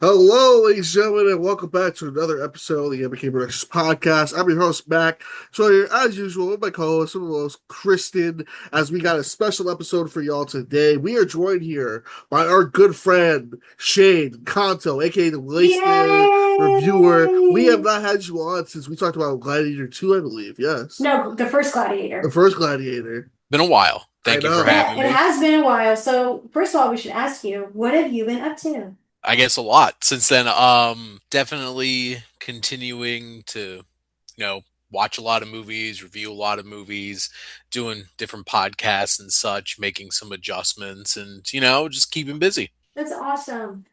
Hello, ladies and gentlemen, and welcome back to another episode of the M&K Productions Podcast. I'm your host, Mac. So here, as usual, with my co-host, some of those, Kristen, as we got a special episode for y'all today. We are joined here by our good friend, Shane Kanto, aka the Wasteland Reviewer. We have Yay! not had you on since we talked about Gladiator 2, I believe. Yes. No, the first The Gladiator. first Gladiator. Been a while. I Thank you for know. having It me. has been a while. So, first of all, we should ask you, what have you been up to? I guess a lot since then. Definitely continuing to, watch a lot of movies, review a lot of movies, doing different podcasts and such, making some adjustments, and just keeping busy. That's awesome.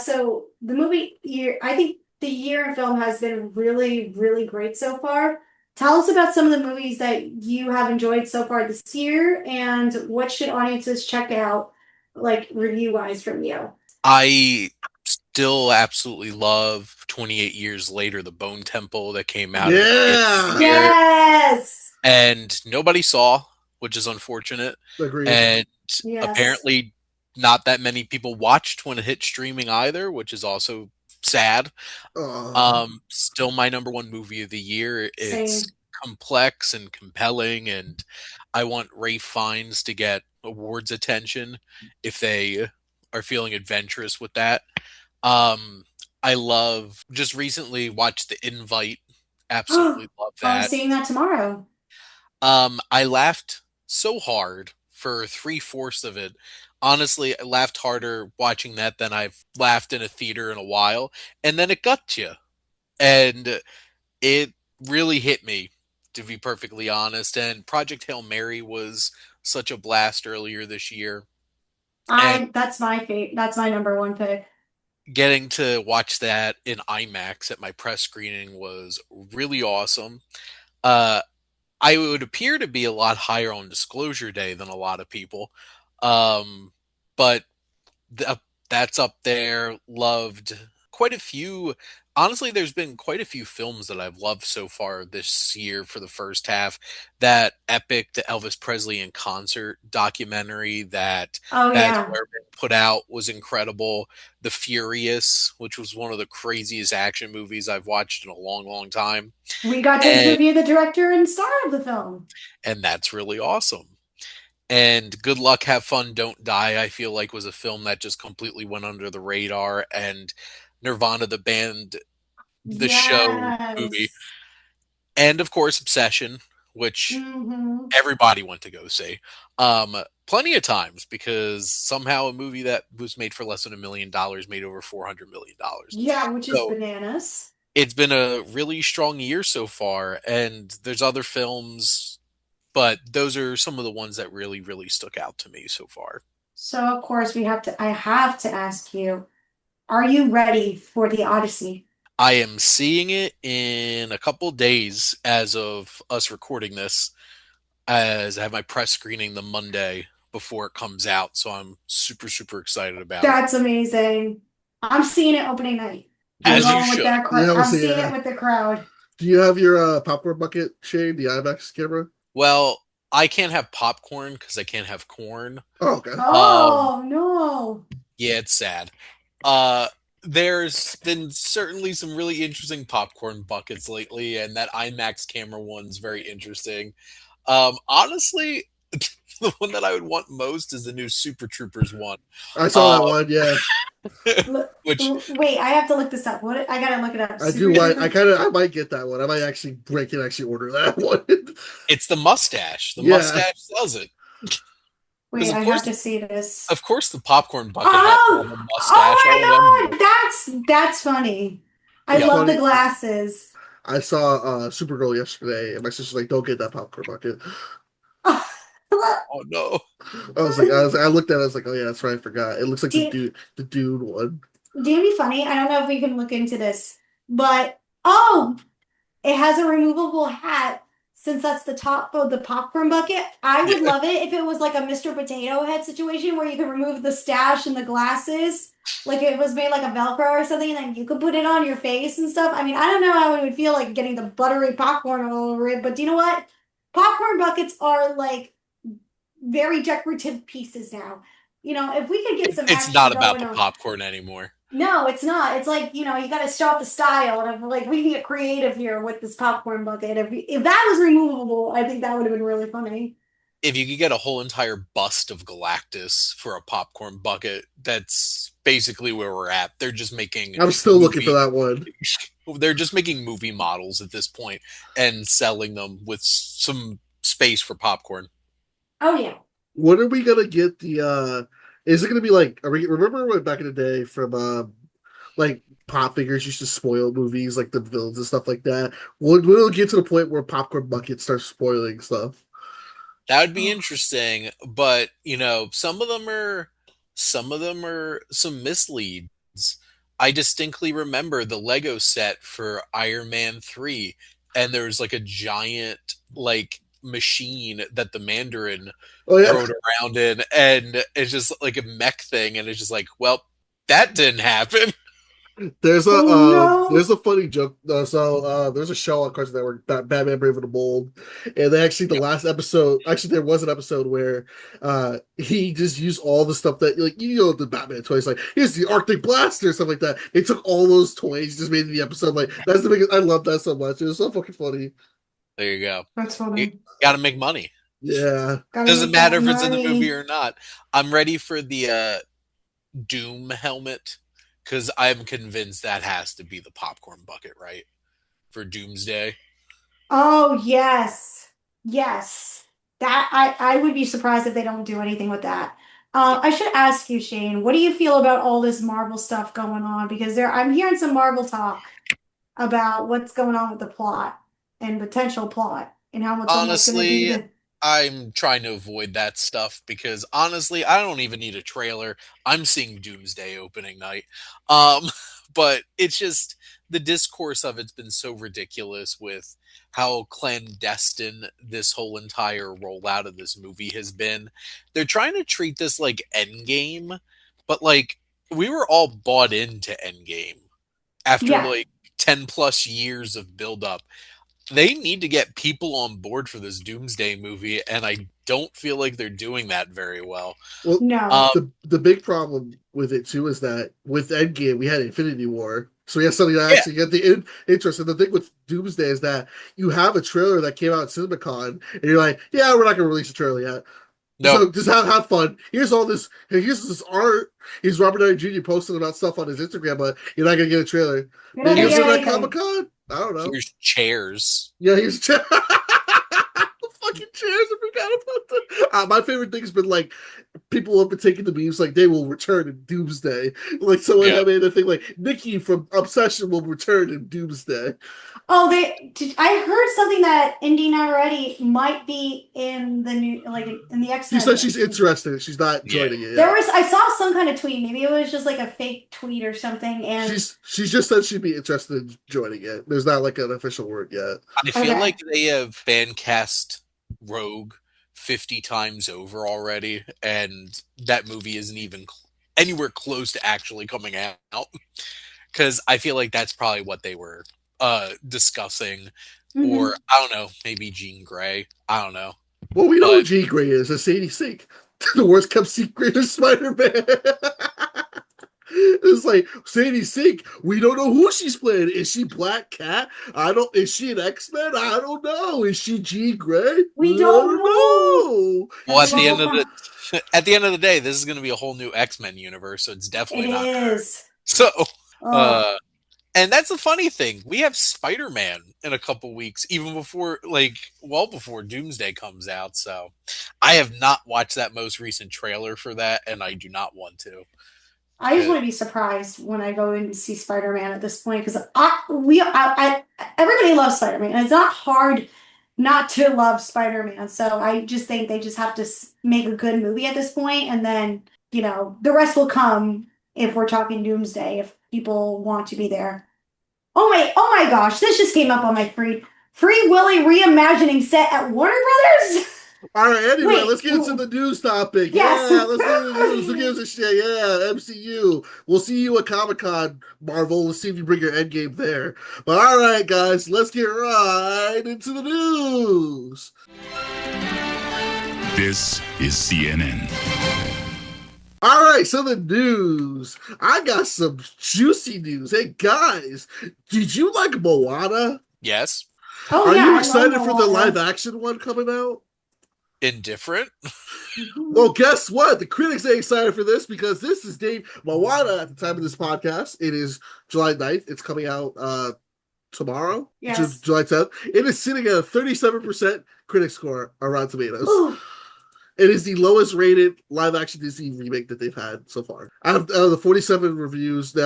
So the movie year, I think the year in film has been really, really great so far. Tell us about some of the movies that you have enjoyed so far this year, and what should audiences check out, like review-wise from you? I still absolutely love 28 Years Later, the Bone Temple that came out at the beginning of Yeah. the year, Yes! and nobody saw, which is unfortunate. Agreed. And Yes. apparently, not that many people watched when it hit streaming either, which is also sad. Uh, Still my number one movie of the year. It's Same. complex and compelling, and I want Ray Fiennes to get awards attention if they are feeling adventurous with that. Um, I love just recently watched The Invite. Oh, Absolutely love I'm that. seeing that tomorrow. I laughed so hard for three-fourths of it. Honestly, I laughed harder watching that than I've laughed in a theater in a while. And then it got you. And it really hit me, to be perfectly honest. And Project Hail Mary was such a blast earlier this year. And That's my number one pick. getting to watch that in IMAX at my press screening was really awesome. Uh, I would appear to be a lot higher on Disclosure Day than a lot of people. Um, but th- that's up there. Loved quite a few. Honestly, there's been quite a few films that I've loved so far this year for the first half. That epic, the Elvis Presley in concert documentary that Oh Baz yeah. Luhrmann put out was incredible. The Furious, which was one of the craziest action movies I've watched in a long, long time, We got to and interview the director and star of the film. that's really awesome. And Good Luck, Have Fun, Don't Die, I feel like was a film that just completely went under the radar. And Nirvana, the band, the show, movie. Yes. And of course, Obsession, which Hmm. everybody went to go see. Plenty of times because somehow a movie that was made for less than $1 million made over $400 million. Yeah, which is So bananas. it's been a really strong year so far. And there's other films, but those are some of the ones that really, really stuck out to me so far. So of course I have to ask you, are you ready for the Odyssey? I am seeing it in a couple days as of us recording this, as I have my press screening the Monday before it comes out. So I'm super, super excited about it. That's amazing. I'm seeing it opening night. I'm As you going with should. that crowd. yeah, we'll I'm see. seeing Yeah. it with the crowd. Do you have your popcorn bucket, Shane, the IMAX camera? Well, I can't have popcorn because I can't have corn. Oh, okay. Um, Oh no. yeah, it's sad. Uh, there's been certainly some really interesting popcorn buckets lately, and that IMAX camera one's very interesting. Honestly, the one that I would want most is the new Super Troopers one. I saw that Um, one. Yeah, which Wait, I have to look this up. What? I gotta look it up. I do Super like. Troopers. I might get that one. I might actually break and actually order that one. it's the mustache. The Yeah, mustache does it. Because Wait, I have to see this. of course, the popcorn bucket has to Oh, have a oh mustache. All of them my do. God, that's funny. I it's Yep. love the funny. glasses. I saw Supergirl yesterday, and my sister's like, "Don't get that popcorn bucket." Oh no. I looked at it. I was like, "Oh yeah, that's right. I forgot. It looks like Do, the dude one." do you be funny? I don't know if we can look into this, but oh, it has a removable hat. Since that's the top of the popcorn bucket, I would Yeah. love it if it was like a Mr. Potato Head situation where you could remove the stash and the glasses, like it was made like a Velcro or something, and then you could put it on your face and stuff. I mean, I don't know how it would feel like getting the buttery popcorn all over it, but do you know what? Popcorn buckets are like very decorative pieces now. If we could get some It's action not about going the on. popcorn anymore. No, it's not. It's like, you got to show off the style, and I'm like, we can get creative here with this popcorn bucket. If that was removable, I think that would have been really funny. If you could get a whole entire bust of Galactus for a popcorn bucket, that's basically where we're at. They're just making I'm still looking for movie that one. they're just making movie models at this point and selling them with some space for popcorn. Oh yeah. When are we gonna get the? Is it gonna be like? Are we remember when back in the day from like pop figures used to spoil movies like the villains and stuff like that? When it'll get to the point where popcorn buckets start spoiling stuff? That would be interesting, but some of them are some misleads. I distinctly remember the Lego set for Iron Man 3, and there's like a giant like machine that the Mandarin Oh yeah, rode around in, and it's just like a mech thing, and it's just like, well, that didn't happen. Oh no. there's a funny joke. There's a show on Cartoon Network, Batman Brave and the Bold, and they actually the Yep. last episode. Actually, there was an episode where he just used all the stuff that like the Batman toys, like here's the Arctic Blaster, stuff like that. They took all those toys, just made the episode. Like that's the biggest. I love that so much. It was so fucking funny. There you go. That's You funny. got to make money. Yeah. Gotta Doesn't make that matter if it's in the movie money. or not. I'm ready for the Doom helmet because I'm convinced that has to be the popcorn bucket, right? For Doomsday. Oh yes. Yes. That I would be surprised if they don't do anything with that. I should ask you, Shane, what do you feel about all this Marvel stuff going on? Because I'm hearing some Marvel talk about what's going on with the plot and potential plot and how much someone's going to be Honestly, the. I'm trying to avoid that stuff because honestly, I don't even need a trailer. I'm seeing Doomsday opening night. Um, but it's just the discourse of it's been so ridiculous with how clandestine this whole entire rollout of this movie has been. They're trying to treat this like Endgame, but like we were all bought into Endgame after Yeah. like 10 plus years of build up. They need to get people on board for this Doomsday movie, and I don't feel like they're doing that very well. Well, Um, No. the big problem with it too is that with Endgame we had Infinity War, so we had something that yeah, actually get the interest. And the thing with Doomsday is that you have a trailer that came out at CinemaCon, and you're like, yeah, we're not gonna release a trailer yet. no, So just have fun. Here's all this. Here's this art. Here's Robert Downey Jr. posting about stuff on his Instagram, but you're not gonna get a trailer. You're not Maybe going it's to in get that Comic anything. Con. I don't know. here's chairs. Yeah, he's the fucking chairs. I forgot about that. My favorite thing has been like people have been taking the memes like they will return in Doomsday. Like someone Yeah. had made a thing like Nikki from Obsession will return in Doomsday. Oh, I heard something that Indy Navarrete might be in the new, like in the She X-Men said she's movie. interested. She's not Yeah. joining it There yet. was, I saw some kind of tweet. Maybe it was just like a fake tweet or something. And She's just said she'd be interested in joining it. There's not like an official word yet. I feel okay, like they have fan cast Rogue 50 times over already, and that movie isn't even anywhere close to actually coming out. Because I feel like that's probably what they were discussing, hmm or I don't know, maybe Jean Grey. I don't know, Well, we know who but Jean Grey is. It's Sadie Sink. The worst kept secret of Spider-Man. It's like Sadie Sink. We don't know who she's playing. Is she Black Cat? I don't. Is she an X-Men? I don't know. Is she Jean Grey? we I don't don't know. know. well, at That's the what end of we'll the find. at the end of the day, this is going to be a whole new X-Men universe, so it's It definitely not. is. So, Oh, uh, and that's the funny thing. We have Spider-Man in a couple weeks, even before, like, well before Doomsday comes out. So, I have not watched that most recent trailer for that, and I do not want to. I Uh, usually be surprised when I go in and see Spider-Man at this point because everybody loves Spider-Man. And it's not hard not to love Spider-Man. So I just think they just have to make a good movie at this point, and then the rest will come if we're talking Doomsday if people want to be there. Oh my gosh! This just came up on my Free Willy reimagining set at Warner Brothers. All right. Anyway, Wait, let's get into the news topic. yes. Yeah, let's get into the news. Who gives a shit? Yeah, MCU. We'll see you at Comic-Con, Marvel. Let's see if you bring your Endgame there. But all right, guys, let's get right into the news. This is CNN. All right, so the news. I got some juicy news. Hey guys, did you like Moana? Yes. Oh Are yeah, you I love excited for the live Moana. action one coming out? Indifferent. Well, guess what? The critics ain't excited for this because this is Dave Moana at the time of this podcast. It is July 9th. It's coming out tomorrow, Yes. July 10th. It is sitting at a 37% critic score on Rotten Tomatoes. Ooh. It is the lowest rated live action Disney remake that they've had so far. Out of the 47 reviews,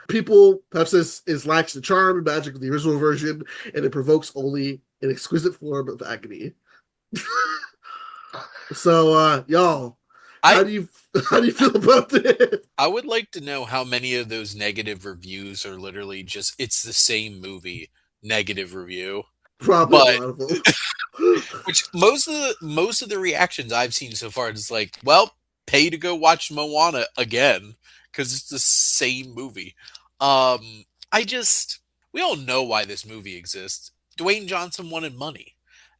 people have said it lacks the charm and magic of the original version, and it provokes only an exquisite form of agony. So, y'all, how I do you how do you feel about it? I would like to know how many of those negative reviews are literally just it's the same movie negative review. Probably a But lot of them. which most of the reactions I've seen so far is like, well, pay to go watch Moana again because it's the same movie. I just we all know why this movie exists. Dwayne Johnson wanted money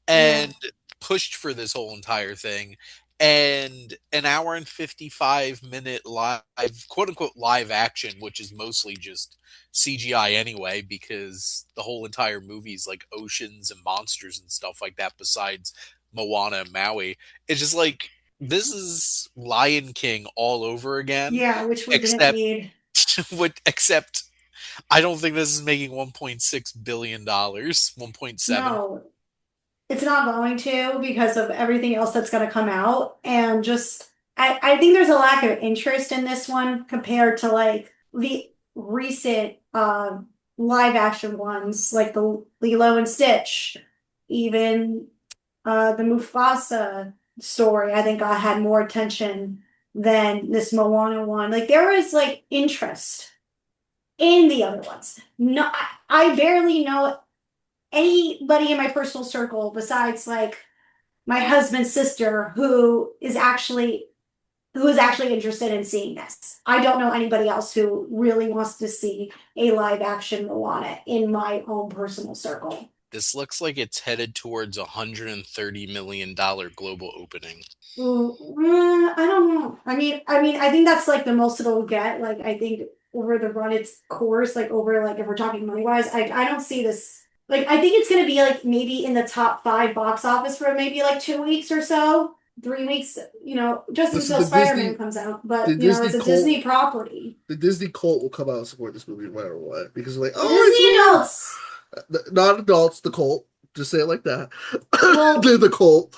Yeah. and pushed for this whole entire thing. And an hour and 55-minute live, quote unquote, live action, which is mostly just CGI anyway, because the whole entire movie is like oceans and monsters and stuff like that, besides Moana and Maui. It's just like, this is Lion King all over again, Yeah, which we didn't except, need. except I don't think this is making $1.6 billion, 1.7. No, it's not going to because of everything else that's going to come out. And just, I think there's a lack of interest in this one compared to like the recent live action ones, like the Lilo and Stitch, even the Mufasa story. I think I had more attention than this Moana one. Like there was like interest in the other ones. No, I barely know anybody in my personal circle besides like my husband's sister who is actually interested in seeing this. I don't know anybody else who really wants to see a live action Moana in my own personal circle. This looks like it's headed towards $130 million global opening. I don't know. I think that's like the most it'll get. Like, I think over the run its course, like over like if we're talking money wise, I don't see this. Like, I think it's gonna be like maybe in the top five box office for maybe like 2 weeks or so, 3 weeks. Just Listen, until Spider-Man comes out. the But Disney it's a cult, Disney property. the Disney cult will come out and support this movie no matter what because they're like, The oh, Disney it's adults. not adults, the cult. Just say it like that. Well, They're the cult.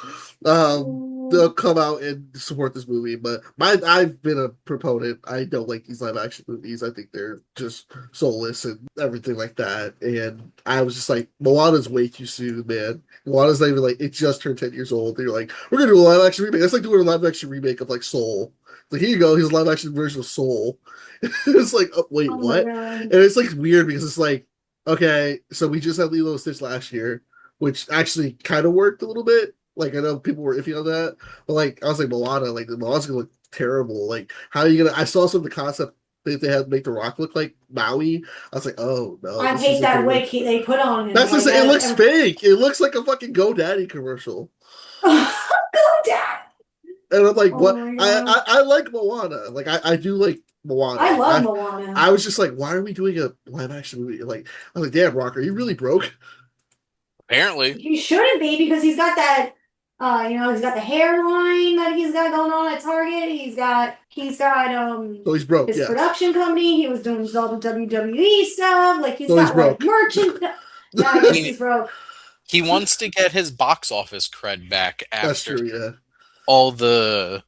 They'll come out and support this movie. But I've been a proponent. I don't like these live action movies. I think they're just soulless and everything like that. And I was just like, Moana's way too soon, man. Moana's not even like it just turned 10 years old. They're like, we're gonna do a live action remake. That's like doing a live action remake of like Soul. Like here you go, here's a live action version of Soul. It's like, oh, wait, oh my what? God. And it's like weird because it's like, okay, so we just had Lilo and Stitch last year, which actually kind of worked a little bit. Like I know people were iffy on that, but like I was like Moana, like the Moana's gonna look terrible. Like how are you gonna? I saw some of the concept that they had to make the Rock look like Maui. I was like, oh no, I this hate isn't that gonna wig work. they put on him. That's Like, just it. Looks fake. It looks like a fucking GoDaddy commercial. Go Dad. And I'm like, Oh what? my I, God. I I like Moana. Like I do like Moana. I love Moana. I was just like, why are we doing a live action movie? Like I was like, damn, Rock, are you really broke? Apparently, He shouldn't be because he's got that he's got the hairline that he's got going on at Target. He's got So he's broke. his Yes. production company. He was doing all the WWE stuff. Like he's So he's got like broke. merchant. Yeah, I I guess mean, he's broke. he wants to get his box office cred back That's after true. Yeah. all the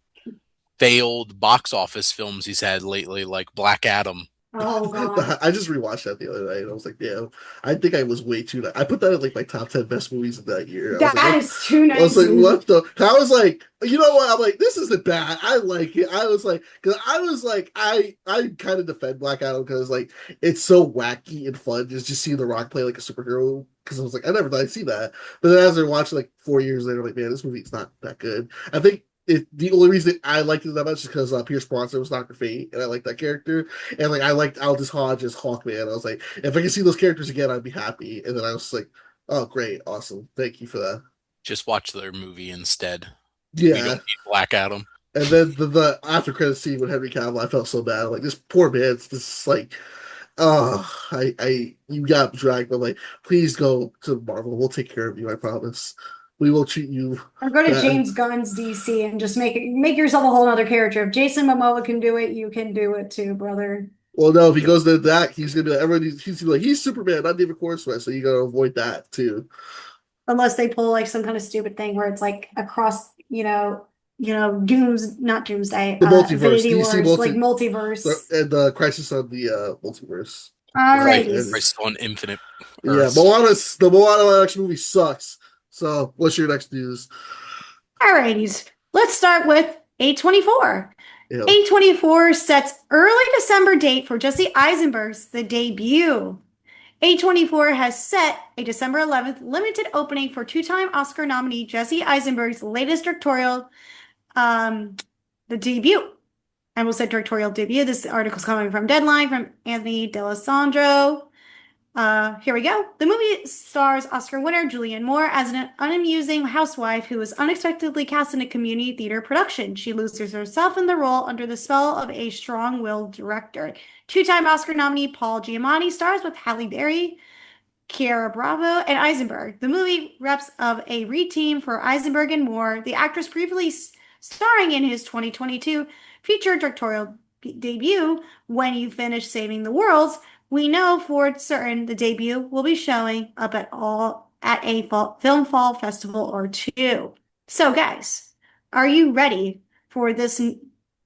failed box office films he's had lately, like Black Adam. Oh God. I just rewatched that the other night and I was like, damn, I think I was way too. I put that in like my top 10 best movies of that year. I was like, That what? is too I was nice. like, what the? I was like, you know what? I'm like, this isn't bad. I like it. I was like, because I was like, I kind of defend Black Adam because like it's so wacky and fun just seeing The Rock play like a superhero. Because I was like, I never thought I'd see that. But then as I watched like 4 years later, I'm like, man, this movie's not that good. I think the only reason I liked it that much is because Pierce Brosnan was Dr. Fate, and I like that character. And like I liked Aldous Hodge as Hawkman. I was like, if I could see those characters again, I'd be happy. And then I was like, oh great, awesome, thank you for that. Just watch their movie instead. We Yeah, don't need Black Adam. And then the after credit scene with Henry Cavill, I felt so bad. Like this poor man. This is like, oh, you got dragged. But like, please go to Marvel. We'll take care of you. I promise. We will treat you Or go to bad. James Gunn's DC and just make yourself a whole other character. If Jason Momoa can do it, you can do it too, brother. Well, no, if he goes to that, he's gonna be like everyone. He's gonna be like he's Superman, not David Cornsweat. So you gotta avoid that too. Unless they pull like some kind of stupid thing where it's like across, Dooms, not Doomsday, The multiverse, Infinity DC Wars, like multi, multiverse. and the Crisis on the Multiverse. Right. And Alrighties. Crisis on Infinite yeah, Earths. The Moana action movie sucks. So, what's your next news? Alrighties. Let's start with A24. Ew. A24 sets early December date for Jesse Eisenberg's The Debut. A24 has set a December 11th limited opening for two-time Oscar nominee Jesse Eisenberg's latest directorial, The Debut. I will say directorial debut. This article is coming from Deadline from Anthony D'Alessandro. Here we go. The movie stars Oscar winner Julianne Moore as an unamusing housewife who is unexpectedly cast in a community theater production. She loses herself in the role under the spell of a strong-willed director. Two-time Oscar nominee Paul Giamatti stars with Halle Berry, Kiara Bravo, and Eisenberg. The movie reps of a re-team for Eisenberg and Moore, the actress previously starring in his 2022 feature directorial debut, When You Finish Saving the World. We know for certain the debut will be showing up at a film fall festival or two. So, guys, are you ready for this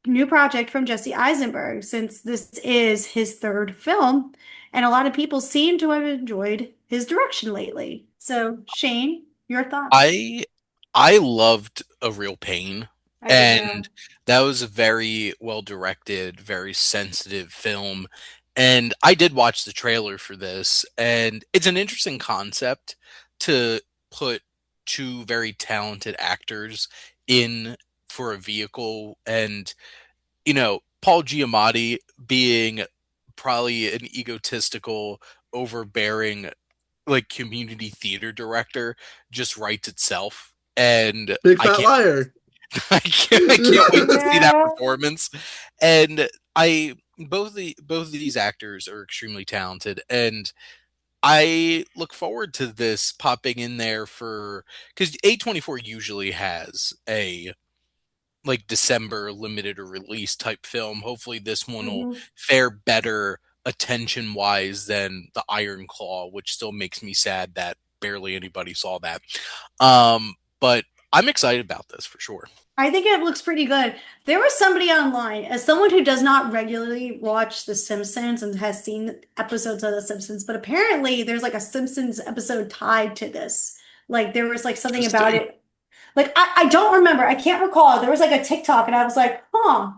new project from Jesse Eisenberg? Since this is his third film, and a lot of people seem to have enjoyed his direction lately. So, Shane, your thoughts? I loved A Real Pain, I did too. and that was a very well directed, very sensitive film. And I did watch the trailer for this, and it's an interesting concept to put two very talented actors in for a vehicle. And Paul Giamatti being probably an egotistical, overbearing, like community theater director just writes itself. And Big I fat can't liar. I can't wait to see that Yeah. performance. And I both of these actors are extremely talented, and I look forward to this popping in there for because A24 usually has a like December limited or release type film. Hopefully this one will Mhm. fare better attention wise than the Iron Claw, which still makes me sad that barely anybody saw that. But I'm excited about this for sure. I think it looks pretty good. There was somebody online, as someone who does not regularly watch The Simpsons and has seen episodes of The Simpsons, but apparently there's like a Simpsons episode tied to this. Like there was like something about Interesting. it. Like I don't remember. I can't recall. There was like a TikTok and I was like, huh,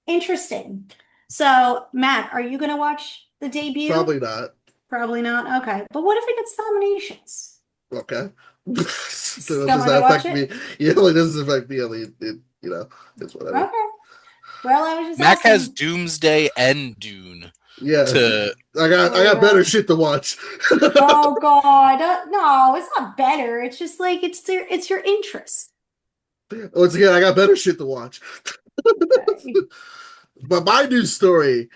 interesting. So, Matt, are you gonna watch the debut? Probably not. Probably not. Okay. But what if it gets nominations? Okay. Still Does gonna that watch affect it? me? Yeah, like doesn't affect me. I mean, it's whatever. Okay. Well, I was just Mac has asking. Doomsday and Dune Yeah, to I Oh got better yeah. shit to watch. Oh God. No, it's not better. It's just like it's your interest. Once again, I got better shit to watch. Okay. But my news story,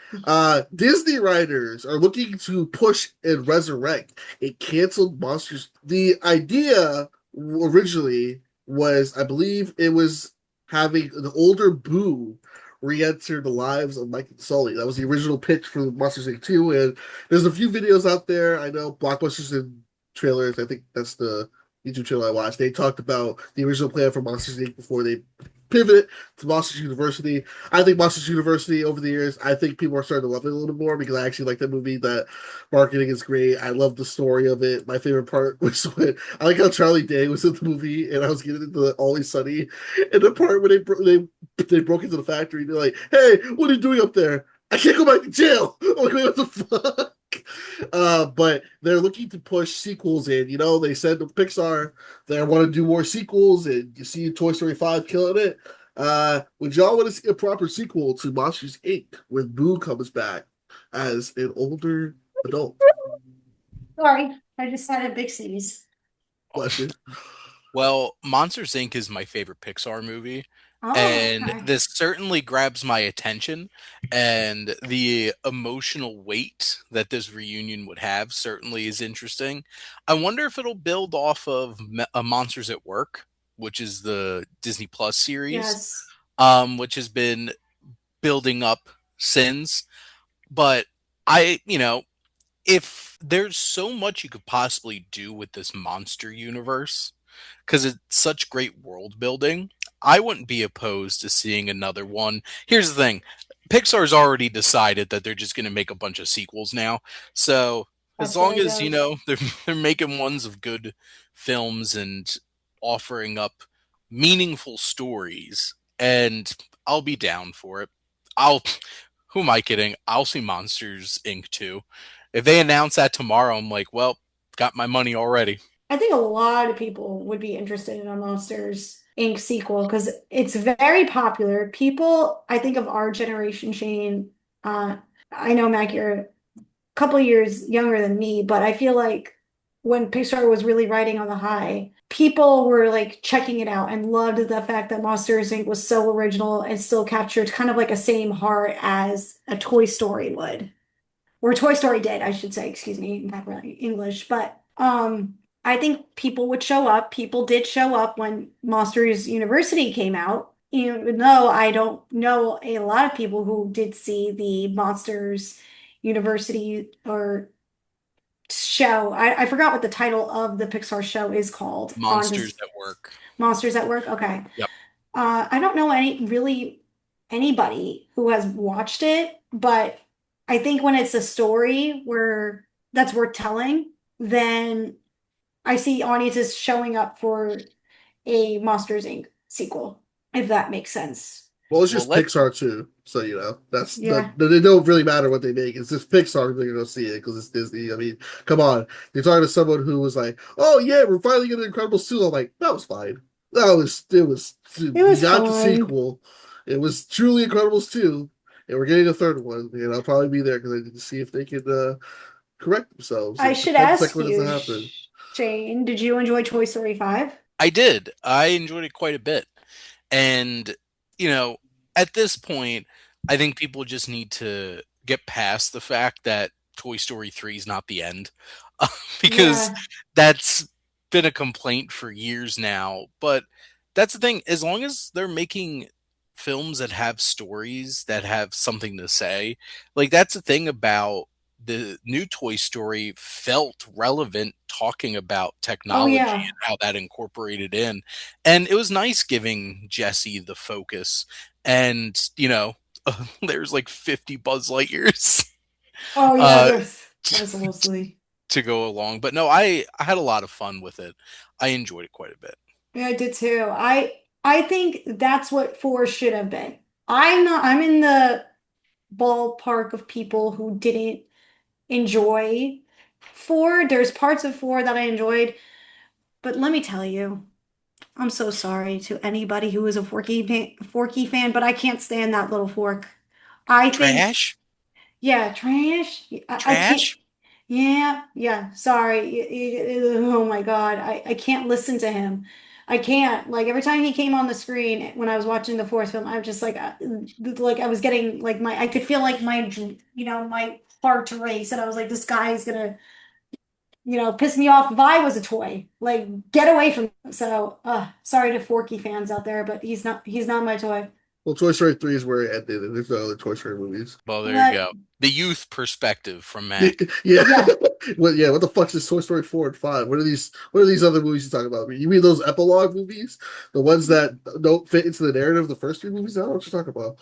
Disney writers are looking to push and resurrect a canceled Monsters. The idea originally was, I believe, it was having an older Boo re-enter the lives of Mike and Sully. That was the original pitch for Monsters Inc. 2, and there's a few videos out there. I know Blockbusters and trailers. I think that's the YouTube channel I watched. They talked about the original plan for Monsters Inc. before they pivoted to Monsters University. I think Monsters University over the years, I think people are starting to love it a little more because I actually like that movie. That marketing is great. I love the story of it. My favorite part was when I like how Charlie Day was in the movie and I was getting into the Always Sunny and the part where they broke into the factory and they're like, "Hey, what are you doing up there? I can't go back to jail." I'm like, what the fuck? But they're looking to push sequels in. They said to Pixar they want to do more sequels, and you see Toy Story 5 killing it. Would y'all want to see a proper sequel to Monsters Inc. when Boo comes back as an older adult? Sorry, I just had a big sneeze. Bless you. well, Monsters Inc. is my favorite Pixar movie. Oh, And okay. this certainly grabs my attention, and the emotional weight that this reunion would have certainly is interesting. I wonder if it'll build off of Monsters at Work, which is the Disney Plus series, Yes. which has been building up since. But if there's so much you could possibly do with this monster universe, because it's such great world building, I wouldn't be opposed to seeing another one. Here's the thing: Pixar's already decided that they're just going to make a bunch of sequels now. So as That's the long way it as goes. they're making ones of good films and offering up meaningful stories, and I'll be down for it. I'll who am I kidding? I'll see Monsters Inc. too. If they announce that tomorrow, I'm like, well, got my money already. I think a lot of people would be interested in a Monsters Inc. sequel because it's very popular. People, I think of our generation, Shane. Uh, I know, Mac, you're a couple years younger than me, but I feel like when Pixar was really riding on the high, people were like checking it out and loved the fact that Monsters Inc. was so original and still captured kind of like a same heart as a Toy Story would. Or Toy Story did, I should say, excuse me, not really English, but I think people would show up. People did show up when Monsters University came out, even though I don't know a lot of people who did see the Monsters University or show. I forgot what the title of the Pixar show is called on Monsters this at Work. Monsters at Work. Okay. Yep. I don't know anybody who has watched it, but I think when it's a story where that's worth telling, then I see audiences showing up for a Monsters Inc. sequel, if that makes sense. Well, it's Well, just let Pixar too, so that's Yeah. it don't really matter what they make. It's just Pixar. They're gonna see it because it's Disney. I mean, come on. You're talking to someone who was like, "Oh yeah, we're finally getting Incredibles 2." I'm like, that was fine. It was. It We was got the fun. sequel. It was truly Incredibles 2, and we're getting a third one. And I'll probably be there because I need to see if they can correct themselves. I If should the ask second one doesn't you, happen. Shane, did you enjoy Toy Story 5? I did. I enjoyed it quite a bit. And, you know, at this point, I think people just need to get past the fact that Toy Story 3 is not the end. Because Yeah. that's been a complaint for years now. But that's the thing, as long as they're making films that have stories that have something to say, like that's the thing about the new Toy Story felt relevant talking about Oh, technology yeah. and how that incorporated in. And it was nice giving Jesse the focus. And, there's like 50 Buzz Lightyears Oh, yeah. uh, That was a little silly. to go along. But no, I had a lot of fun with it. I enjoyed it quite a bit. Yeah, I did too. I think that's what 4 should have been. I'm in the ballpark of people who didn't enjoy 4. There's parts of 4 that I enjoyed, but let me tell you, I'm so sorry to anybody who is a Forky fan, but I can't stand that little fork. I think, Trash? yeah, trash. I can't. Trash? Yeah, yeah. Sorry. Oh my God. I can't listen to him. I can't. Like every time he came on the screen when I was watching the fourth film, I was just like I was getting like I could feel like my heart race, and I was like, this guy is gonna, piss me off if I was a toy. Like, get away from him. So, sorry to Forky fans out there, but he's not my toy. Well, Toy Story 3 is where it ended, and there's no other Toy Story movies. Well, there you But go. The youth perspective from Mac. Yeah. yeah. Well, yeah. What the fuck's this Toy Story 4 and 5? What are these? What are these other movies you talking about? You mean those epilogue movies, the ones that don't fit into the narrative of the first 3 movies? I don't know what you're talking about.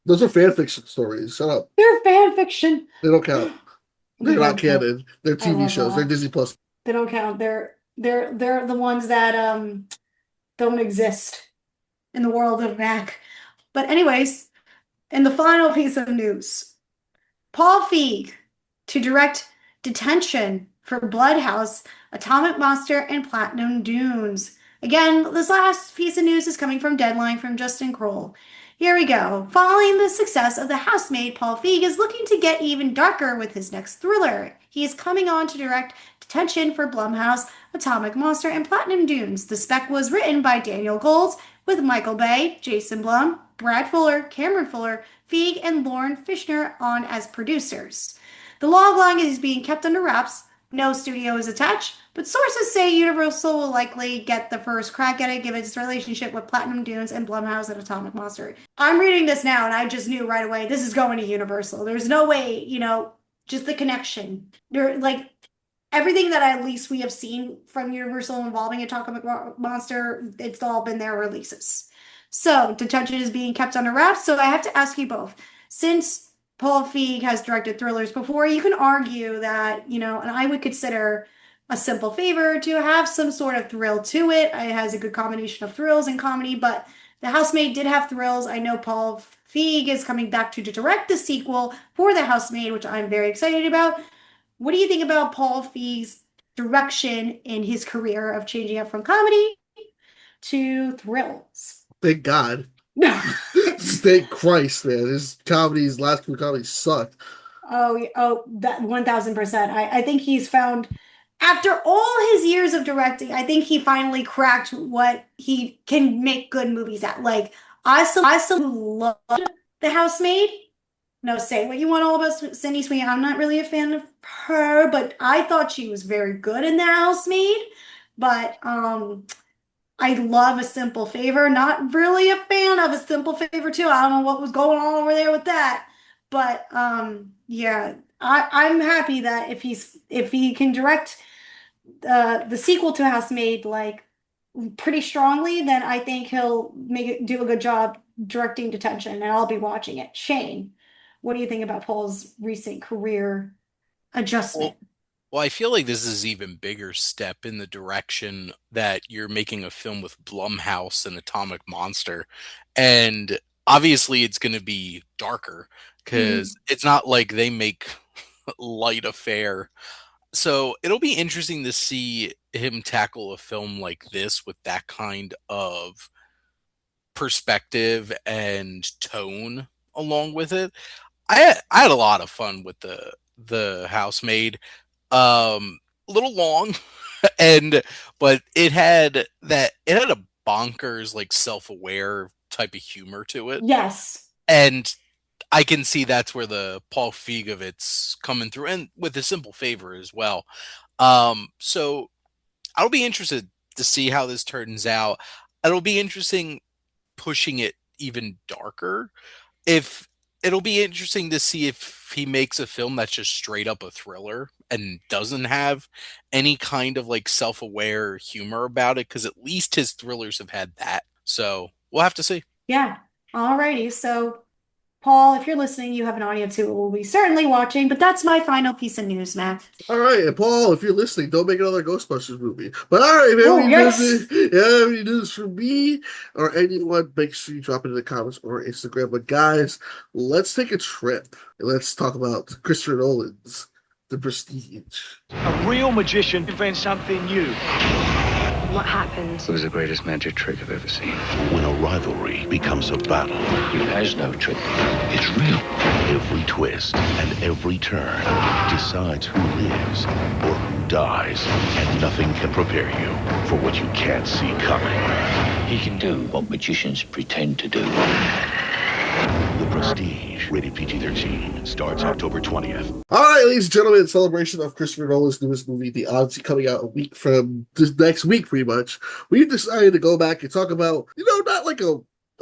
Those are fan fiction stories. Shut up. They're fan fiction. They don't count. They They're not don't count. canon. They're I TV love shows. They're that. Disney Plus. They don't count. They're the ones that don't exist in the world of Mac. But anyways, in the final piece of news, Paul Feig to direct Detention for Bloodhouse, Atomic Monster, and Platinum Dunes. Again, this last piece of news is coming from Deadline from Justin Kroll. Here we go. Following the success of The Housemaid, Paul Feig is looking to get even darker with his next thriller. He is coming on to direct Detention for Blumhouse, Atomic Monster, and Platinum Dunes. The spec was written by Daniel Golds, with Michael Bay, Jason Blum, Brad Fuller, Cameron Fuller, Feig, and Lauren Fishner on as producers. The logline is being kept under wraps. No studio is attached, but sources say Universal will likely get the first crack at it given its relationship with Platinum Dunes and Blumhouse and Atomic Monster. I'm reading this now and I just knew right away this is going to Universal. There's no way, just the connection. Like everything that at least we have seen from Universal involving Atomic Monster, it's all been their releases. So detention is being kept under wraps. So I have to ask you both, since Paul Feig has directed thrillers before, you can argue that, and I would consider A Simple Favor to have some sort of thrill to it. It has a good combination of thrills and comedy, but The Housemaid did have thrills. I know Paul Feig is coming back to direct the sequel for The Housemaid, which I'm very excited about. What do you think about Paul Feig's direction in his career of changing up from comedy to thrills? Thank God. Thank Christ, man. His last few comedies sucked. Oh, that 1000%. I think he's found, after all his years of directing, I think he finally cracked what he can make good movies at. Like, I still loved The Housemaid. No, say what you want all about Sydney Sweeney. I'm not really a fan of her, but I thought she was very good in The Housemaid. But I love A Simple Favor. Not really a fan of A Simple Favor too. I don't know what was going on over there with that. But yeah, I'm happy that if he can direct the sequel to Housemaid like pretty strongly, then I think he'll do a good job directing Detention, and I'll be watching it. Shane, what do you think about Paul's recent career adjustment? Well, I feel like this is an even bigger step in the direction that you're making a film with Blumhouse and Atomic Monster. And obviously it's going to be darker because it's not like they make light affair. So it'll be interesting to see him tackle a film like this with that kind of perspective and tone along with it. I had a lot of fun with the Housemaid. A little long but it had a bonkers like self-aware type of humor to it. Yes. And I can see that's where the Paul Feig of it's coming through, and with A Simple Favor as well. So I'll be interested to see how this turns out. It'll be interesting pushing it even darker. It'll be interesting to see if he makes a film that's just straight up a thriller and doesn't have any kind of like self-aware humor about it, because at least his thrillers have had that. So we'll have to see. Yeah. Alrighty. So Paul, if you're listening, you have an audience who will be certainly watching, but that's my final piece of news, Matt. All right, and Paul, if you're listening, don't make another Ghostbusters movie. But all right, man, any news from me or anyone, make sure you drop it in the comments or Instagram. But guys, let's take a trip and let's talk about Christopher Nolan's The Prestige. A real magician invents something new. What happened? It was the greatest magic trick I've ever seen. When a rivalry becomes a battle, It has no trick. it's real. Every twist and every turn decides who lives or who dies, and nothing can prepare you for what you can't see coming. He can do what magicians pretend to do. The Prestige, rated PG-13, starts October 20th. All right, ladies and gentlemen, in celebration of Christopher Nolan's newest movie, The Odyssey, coming out a week from this next week, pretty much, we decided to go back and talk about, not like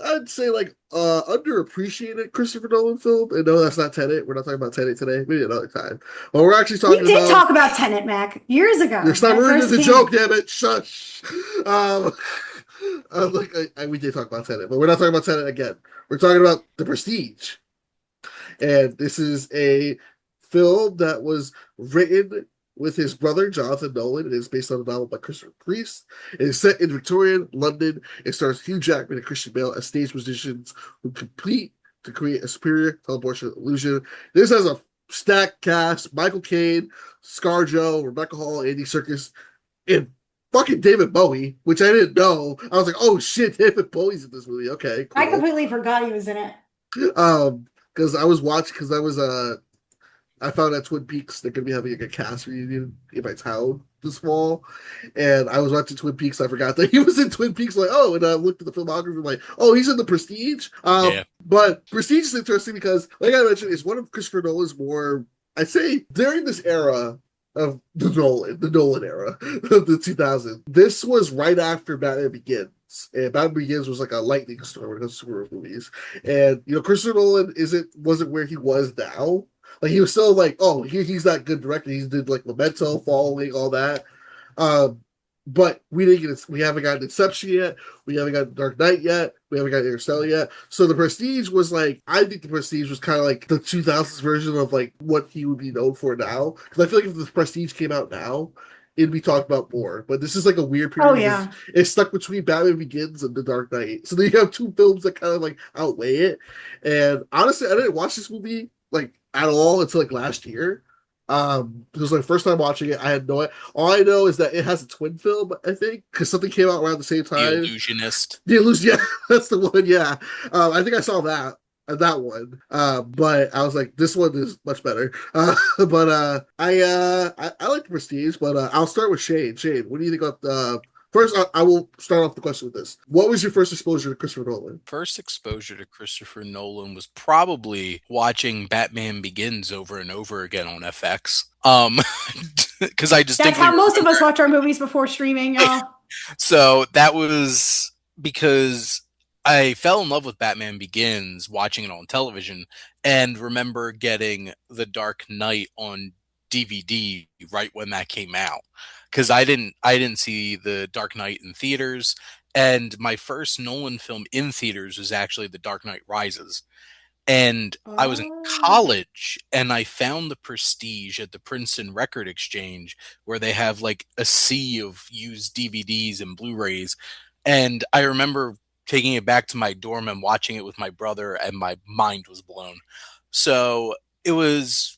I'd say like underappreciated Christopher Nolan film. And no, that's not Tenet. We're not talking about Tenet today. Maybe another time. But we're actually talking about... We did talk about Tenet, Mac, years ago. You're not ruining the joke, damn it. Shush. We did talk about Tenet, but we're not talking about Tenet again. We're talking about The Prestige. And this is a film that was written with his brother, Jonathan Nolan. It is based on a novel by Christopher Priest. It is set in Victorian London. It stars Hugh Jackman and Christian Bale as stage musicians who compete to create a superior teleportation illusion. This has a stacked cast: Michael Caine, ScarJo, Rebecca Hall, Andy Serkis, and fucking David Bowie, which I didn't know. I was like, oh shit, David Bowie's in this movie. Okay, cool. I completely forgot he was in it. Because I was I found at Twin Peaks they're gonna be having like a cast reunion in my town this fall, and I was watching Twin Peaks. I forgot that he was in Twin Peaks. Like, oh, and I looked at the filmography, like, oh, he's in The Prestige. Yeah. But Prestige is interesting because, like I mentioned, it's one of Christopher Nolan's more. I'd say during this era of the Nolan era of the 2000s, this was right after Batman Begins. And Batman Begins was like a lightning storm when it comes to superhero movies. And Christopher Nolan wasn't where he was now. Like he was still like, oh, he's that good director. He did like Memento, Following, all that. But we haven't gotten Inception yet. We haven't got Dark Knight yet. We haven't got Interstellar yet. So The Prestige was like, I think The Prestige was kind of like the 2000s version of like what he would be known for now. Because I feel like if The Prestige came out now, it'd be talked about more. But this is like a weird period. Oh, yeah. It's stuck between Batman Begins and The Dark Knight. So then you have two films that kind of like outweigh it. And honestly, I didn't watch this movie like at all until like last year. It was my first time watching it. I had no idea. All I know is that it has a twin film, I think, because something came out around the same time. The Illusionist. Yeah, that's the one. Yeah, I think I saw that one. But I was like, this one is much better. But I like The Prestige. But I'll start with Shane. Shane, what do you think about First, I will start off the question with this. What was your first exposure to Christopher Nolan? First exposure to Christopher Nolan was probably watching Batman Begins over and over again on FX. Because I distinctly That's how most of us watch our movies before streaming, y'all. So that was because I fell in love with Batman Begins watching it on television, and remember getting The Dark Knight on DVD right when that came out. Because I didn't see The Dark Knight in theaters, and my first Nolan film in theaters was actually The Dark Knight Rises. And I was in college, and I found The Prestige at the Princeton Record Exchange, where they have like a sea of used DVDs and Blu-rays. And I remember taking it back to my dorm and watching it with my brother, and my mind was blown. So it was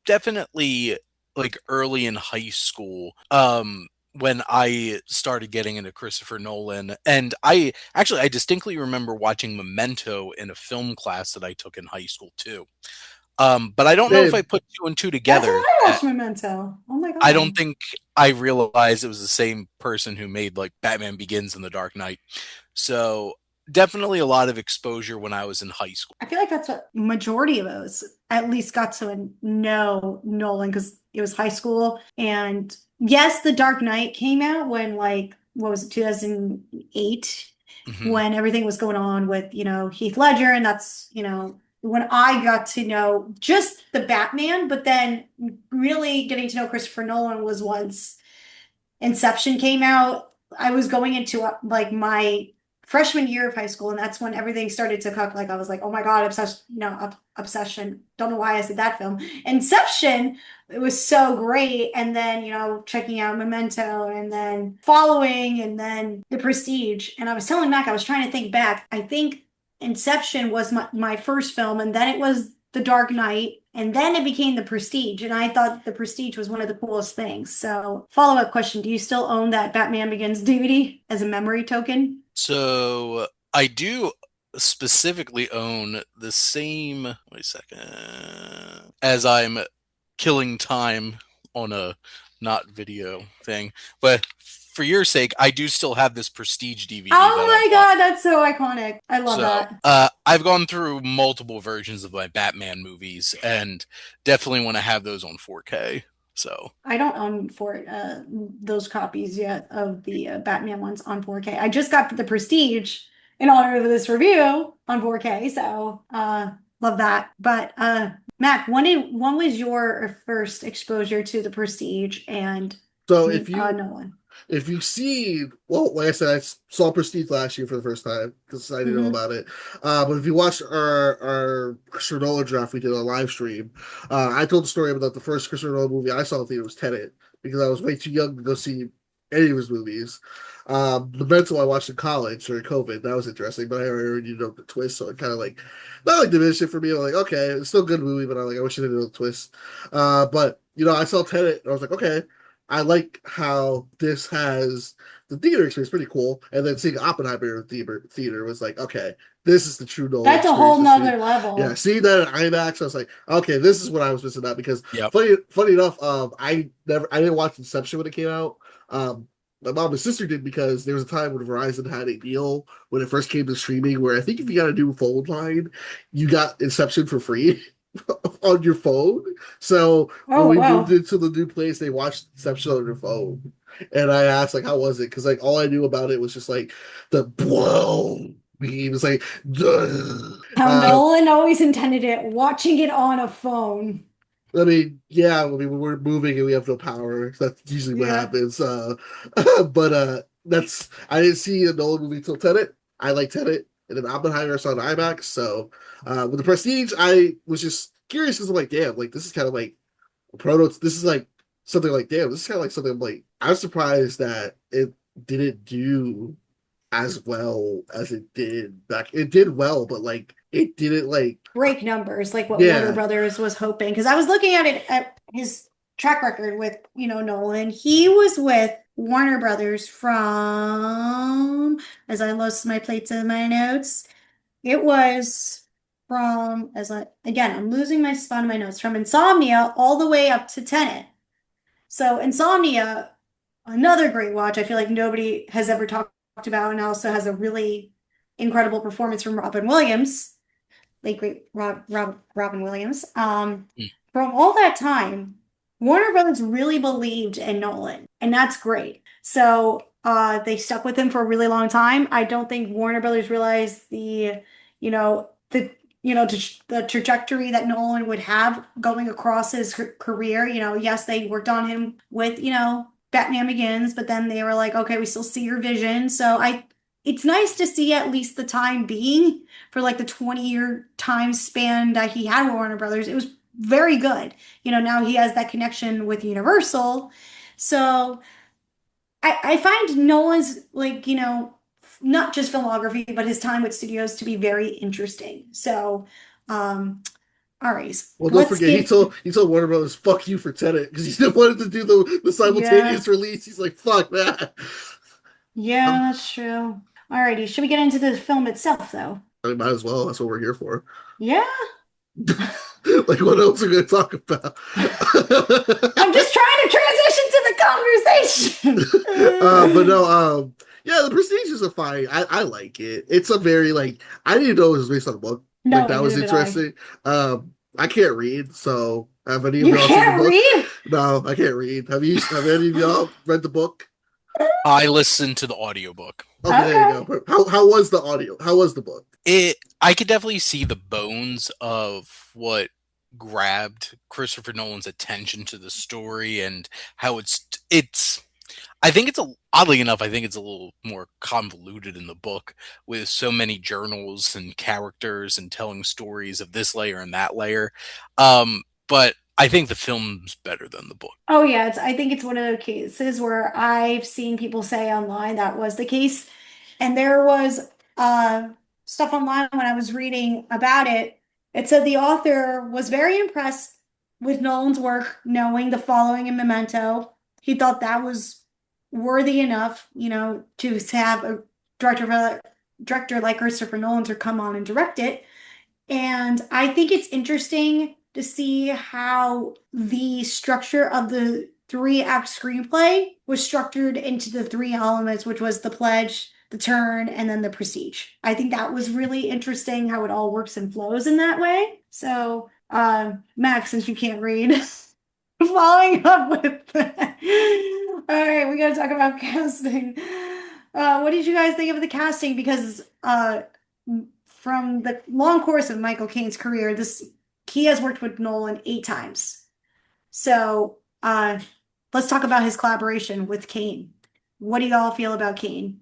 definitely like early in high school when I started getting into Christopher Nolan. And I distinctly remember watching Memento in a film class that I took in high school too. But I don't know if I put two and two together. That's when I watched Memento. Oh my god. I don't think I realized it was the same person who made like Batman Begins and The Dark Knight. So definitely a lot of exposure when I was in high school. I feel like that's what majority of us at least got to know Nolan, because it was high school. And yes, The Dark Knight came out when, like, what was it, 2008, when everything was going on with, Heath Ledger. And that's, when I got to know just the Batman, but then really getting to know Christopher Nolan was once Inception came out. I was going into like my freshman year of high school, and that's when everything started to cook. Like I was like, oh my god, Obsession. Don't know why I said that film. Inception, it was so great. And then checking out Memento, and then Following, and then The Prestige. And I was telling Mac, I was trying to think back. I think Inception was my first film, and then it was The Dark Knight, and then it became The Prestige. And I thought The Prestige was one of the coolest things. So follow-up question, do you still own that Batman Begins DVD as a memory token? So I do specifically own the same, wait a second, as I'm killing time on a not video thing. But for your sake, I do still have this Prestige DVD. Oh my god, that's so iconic. I love that. I've gone through multiple versions of my Batman movies, and definitely want to have those on 4K. So I don't own those copies yet of the Batman ones on 4K. I just got The Prestige in honor of this review on 4K. So love that. But Mac, when was your first exposure to The Prestige and Nolan? If you see, well, like I said, I saw Prestige last year for the first time because I didn't know about it. But if you watched our Christopher Nolan draft we did on a live stream, I told the story about the first Christopher Nolan movie I saw in the theater was Tenet, because I was way too young to go see any of his movies. Memento I watched in college during COVID. That was interesting, but I already know the twist, so it kind of like not like diminished it for me. I'm like, okay, it's still a good movie, but I wish I didn't know the twist. But I saw Tenet and I was like, okay, I like how this has the theater experience pretty cool, and then seeing Oppenheimer in the theater was like, okay, this is the true Nolan That's a experience. whole nother level. Yeah, seeing that in IMAX, I was like, okay, this is what I was missing out. Because Yep. funny enough, I didn't watch Inception when it came out. My mom and sister did because there was a time when Verizon had a deal when it first came to streaming where I think if you got a new phone line, you got Inception for free on your phone. So when we moved into the new place, they watched Inception on their phone. And I asked, like, how was it? Because, like, all I knew about it was just, like, the whoa. He was like, how Nolan always intended it, watching it on a phone. I mean, yeah, when we're moving and we have no power, that's usually what happens. But that's I didn't see a Nolan movie till Tenet. I like Tenet, and then Oppenheimer I saw in IMAX. So with the Prestige, I was just curious because I'm like, damn, like this is kind of like a proto. This is like something like, damn, this is kind of like something I'm like. I was surprised that it didn't do as well as it did back. It did well, but like it didn't like break numbers like what Warner Brothers was hoping. Because I was looking at it at his track record with Nolan. He was with Warner Brothers from, as I lost my plates in my notes, it was from I'm losing my spot in my notes, from Insomnia all the way up to Tenet. So Insomnia, another great watch. I feel like nobody has ever talked about, and also has a really incredible performance from Robin Williams, late great Robin Williams. From all that time, Warner Brothers really believed in Nolan, and that's great. So they stuck with him for a really long time. I don't think Warner Brothers realized the trajectory that Nolan would have going across his career. Yes, they worked on him with Batman Begins, but then they were like, okay, we still see your vision. So it's nice to see, at least the time being, for like the 20-year time span that he had with Warner Brothers, it was very good. Now he has that connection with Universal. So I find Nolan's, like, not just filmography, but his time with studios to be very interesting. So, all right. Well, don't forget, he told Warner Brothers, "Fuck you" for Tenet because he still wanted to do the simultaneous release. He's like, "Fuck that." Yeah, that's true. Alrighty, should we get into the film itself, though? I mean, might as well. That's what we're here for. Yeah. Like, what else are we going to talk about? I'm just trying to transition to the conversation. But no, yeah, The Prestige is a fine. I like it. It's a very, like, I didn't know it was based on a book. No, like, that was interesting. I can't read, so have any of you y'all can't seen the read? book? No, I can't read. Have any of y'all read the book? I listened to the audiobook. Okay, there you go. How was the audio? How was the book? I could definitely see the bones of what grabbed Christopher Nolan's attention to the story and how oddly enough, I think it's a little more convoluted in the book, with so many journals and characters and telling stories of this layer and that layer. But I think the film's better than the book. Oh yeah, I think it's one of those cases where I've seen people say online that was the case. And there was stuff online when I was reading about it. It said the author was very impressed with Nolan's work, knowing the following in Memento. He thought that was worthy enough, to have a director like Christopher Nolan to come on and direct it. And I think it's interesting to see how the structure of the 3-act screenplay was structured into the 3 elements, which was the pledge, the turn, and then the prestige. I think that was really interesting how it all works and flows in that way. So, Max, since you can't read, following up with that. All right, we got to talk about casting. What did you guys think of the casting? Because from the long course of Michael Caine's career, he has worked with Nolan 8 times. So let's talk about his collaboration with Caine. What do y'all feel about Caine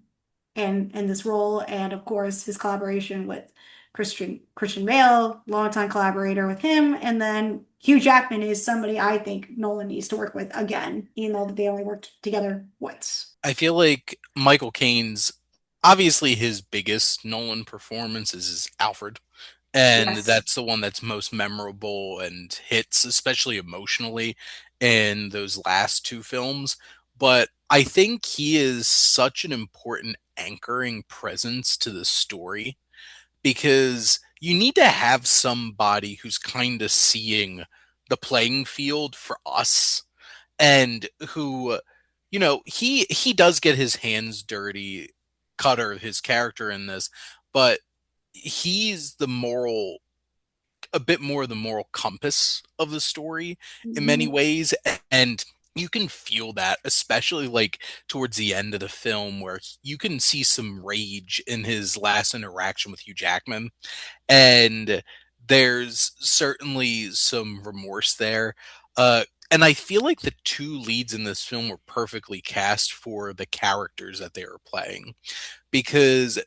and this role? And of course, his collaboration with Christian Bale, longtime collaborator with him. And then Hugh Jackman is somebody I think Nolan needs to work with again, even though they only worked together once. I feel like Michael Caine's, obviously his biggest Nolan performance is Alfred and Yes. that's the one that's most memorable and hits, especially emotionally, in those last two films. But I think he is such an important anchoring presence to the story because you need to have somebody who's kind of seeing the playing field for us and who, he does get his hands dirty, Cutter, his character in this, but he's the moral, a bit more the moral compass of the story in many Mhm. ways. And you can feel that, especially like towards the end of the film, where you can see some rage in his last interaction with Hugh Jackman. And there's certainly some remorse there. And I feel like the two leads in this film were perfectly cast for the characters that they were playing because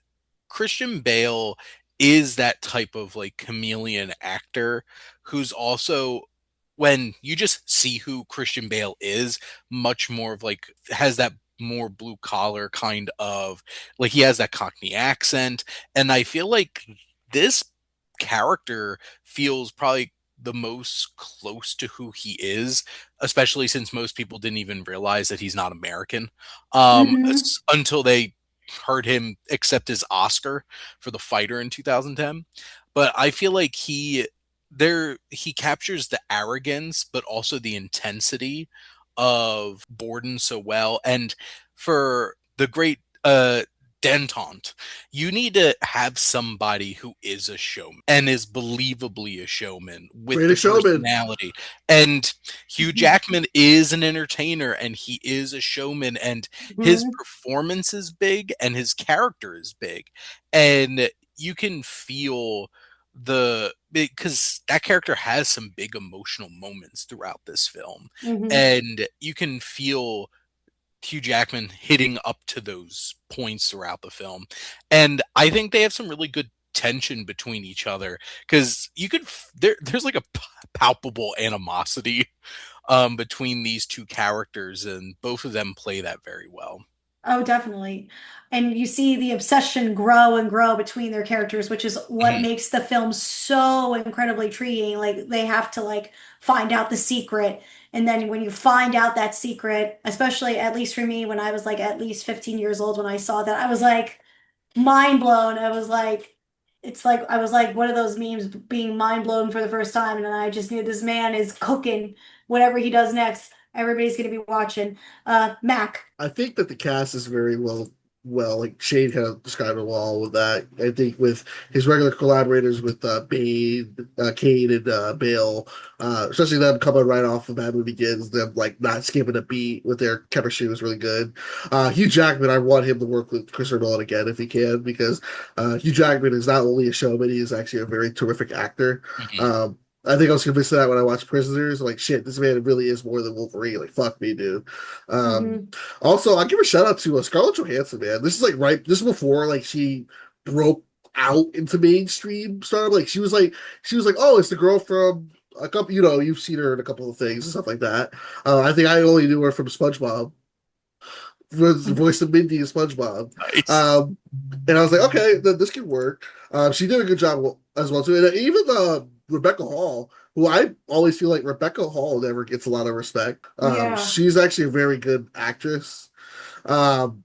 Christian Bale is that type of like chameleon actor who's also, when you just see who Christian Bale is, much more of like has that more blue collar kind of, like he has that Cockney accent. And I feel like this character feels probably the most close to who he is, especially since most people didn't even realize that he's not American Mhm. until they heard him accept his Oscar for The Fighter in 2010. But I feel like he captures the arrogance but also the intensity of Borden so well. And for the great Dentant, you need to have somebody who is a showman and is believably a showman with the Greatest Showman. personality. And Hugh Jackman is an entertainer and he is a showman, and his Mhm. performance is big and his character is big. And you can feel the, because that character has some big emotional moments throughout this film, Mhm. and you can feel Hugh Jackman hitting up to those points throughout the film. And I think they have some really good tension between each other because there's like a palpable animosity between these two characters, and both of them play that very well. Oh, definitely. And you see the obsession grow and grow between their characters, which is what Mhm. makes the film so incredibly intriguing. Like they have to like find out the secret. And then when you find out that secret, especially at least for me, when I was like at least 15 years old, when I saw that, I was like mind blown. I was like, it's like I was like one of those memes being mind blown for the first time. And then I just knew this man is cooking whatever he does next. Everybody's gonna be watching. Mac. I think that the cast is very well, like Shane kind of described it well with that. I think with his regular collaborators with Bane, Kane, and Bale, especially them coming right off of Batman Begins, them like not skipping a beat with their chemistry was really good. Hugh Jackman, I want him to work with Christopher Nolan again if he can, because Hugh Jackman is not only a showman, he is actually a very terrific actor. Mhm. I think I was convinced of that when I watched Prisoners. Like, shit, this man really is more than Wolverine. Like, fuck me, dude. Um, Mhm. Also, I'll give a shout out to Scarlett Johansson, man. This is like right. This is before like she broke out into mainstream stardom. Like she was like, oh, it's the girl from a couple. You know, you've seen her in a couple of things and stuff like that. I think I only knew her from SpongeBob. Was the voice of Mindy in SpongeBob. Nice. Um, and I was like, okay, this could work. She did a good job as well too. And even Rebecca Hall, who I always feel like Rebecca Hall never gets a lot of respect. Yeah. She's actually a very good actress. Um,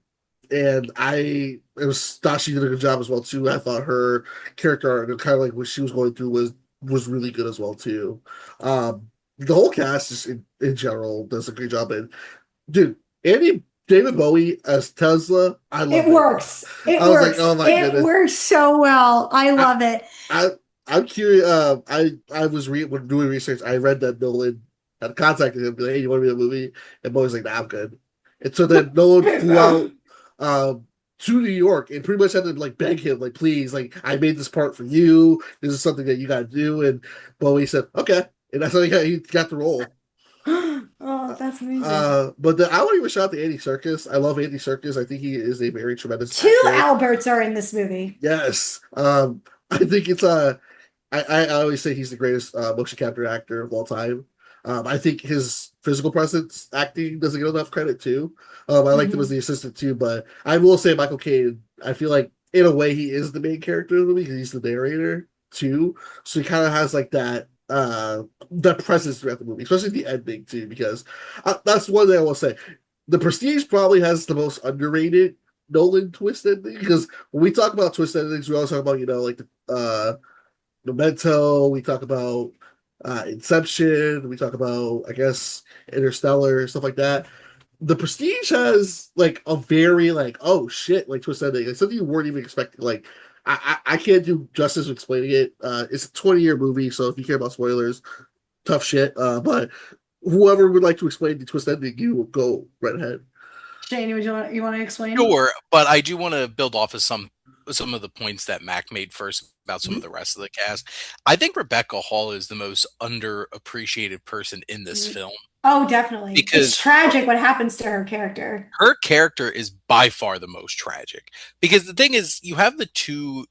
and thought she did a good job as well too. I thought her character arc and kind of like what she was going through was really good as well too. The whole cast just in general does a great job. And dude, Andy David Bowie as Tesla, I It love it. works. It I was like, works. oh my It goodness. works so well. I I, love it. I I'm curious. I was when doing research. I read that Nolan had contacted him, like, hey, you want to be in a movie? And Bowie's like, nah, I'm good. And so then Nolan flew out to New York and pretty much had to like beg him, like, please, like, I made this part for you. This is something that you got to do. And Bowie said, okay, and that's how he got the role. Oh, that's amazing. I want to even shout out to Andy Serkis. I love Andy Serkis. I think he is a very tremendous Two actor. Alberts are in this movie. Yes. I think it's I always say he's the greatest motion capture actor of all time. I think his physical presence acting doesn't get enough credit too. I liked him as Mhm. the assistant too, but I will say Michael Caine. I feel like in a way he is the main character of the movie because he's the narrator. too. So he kind of has like that presence throughout the movie, especially the ending too. Because that's one thing I will say. The Prestige probably has the most underrated Nolan twist ending because when we talk about twist endings, we always talk about like the Memento. We talk about Inception. We talk about I guess Interstellar stuff like that. The Prestige has like a very like oh shit like twist ending, like something you weren't even expecting. Like I can't do justice with explaining it. It's a 20-year movie, so if you care about spoilers, tough shit. But whoever would like to explain the twist ending, you will go right ahead. Shane, you want to explain? Sure, but I do want to build off of some of the points that Mac made first about some of the rest of the cast. I think Rebecca Hall is the most underappreciated person in this film. Oh, definitely. Because it's tragic what happens to her character. Her character is by far the most tragic. Because the thing is, you have the two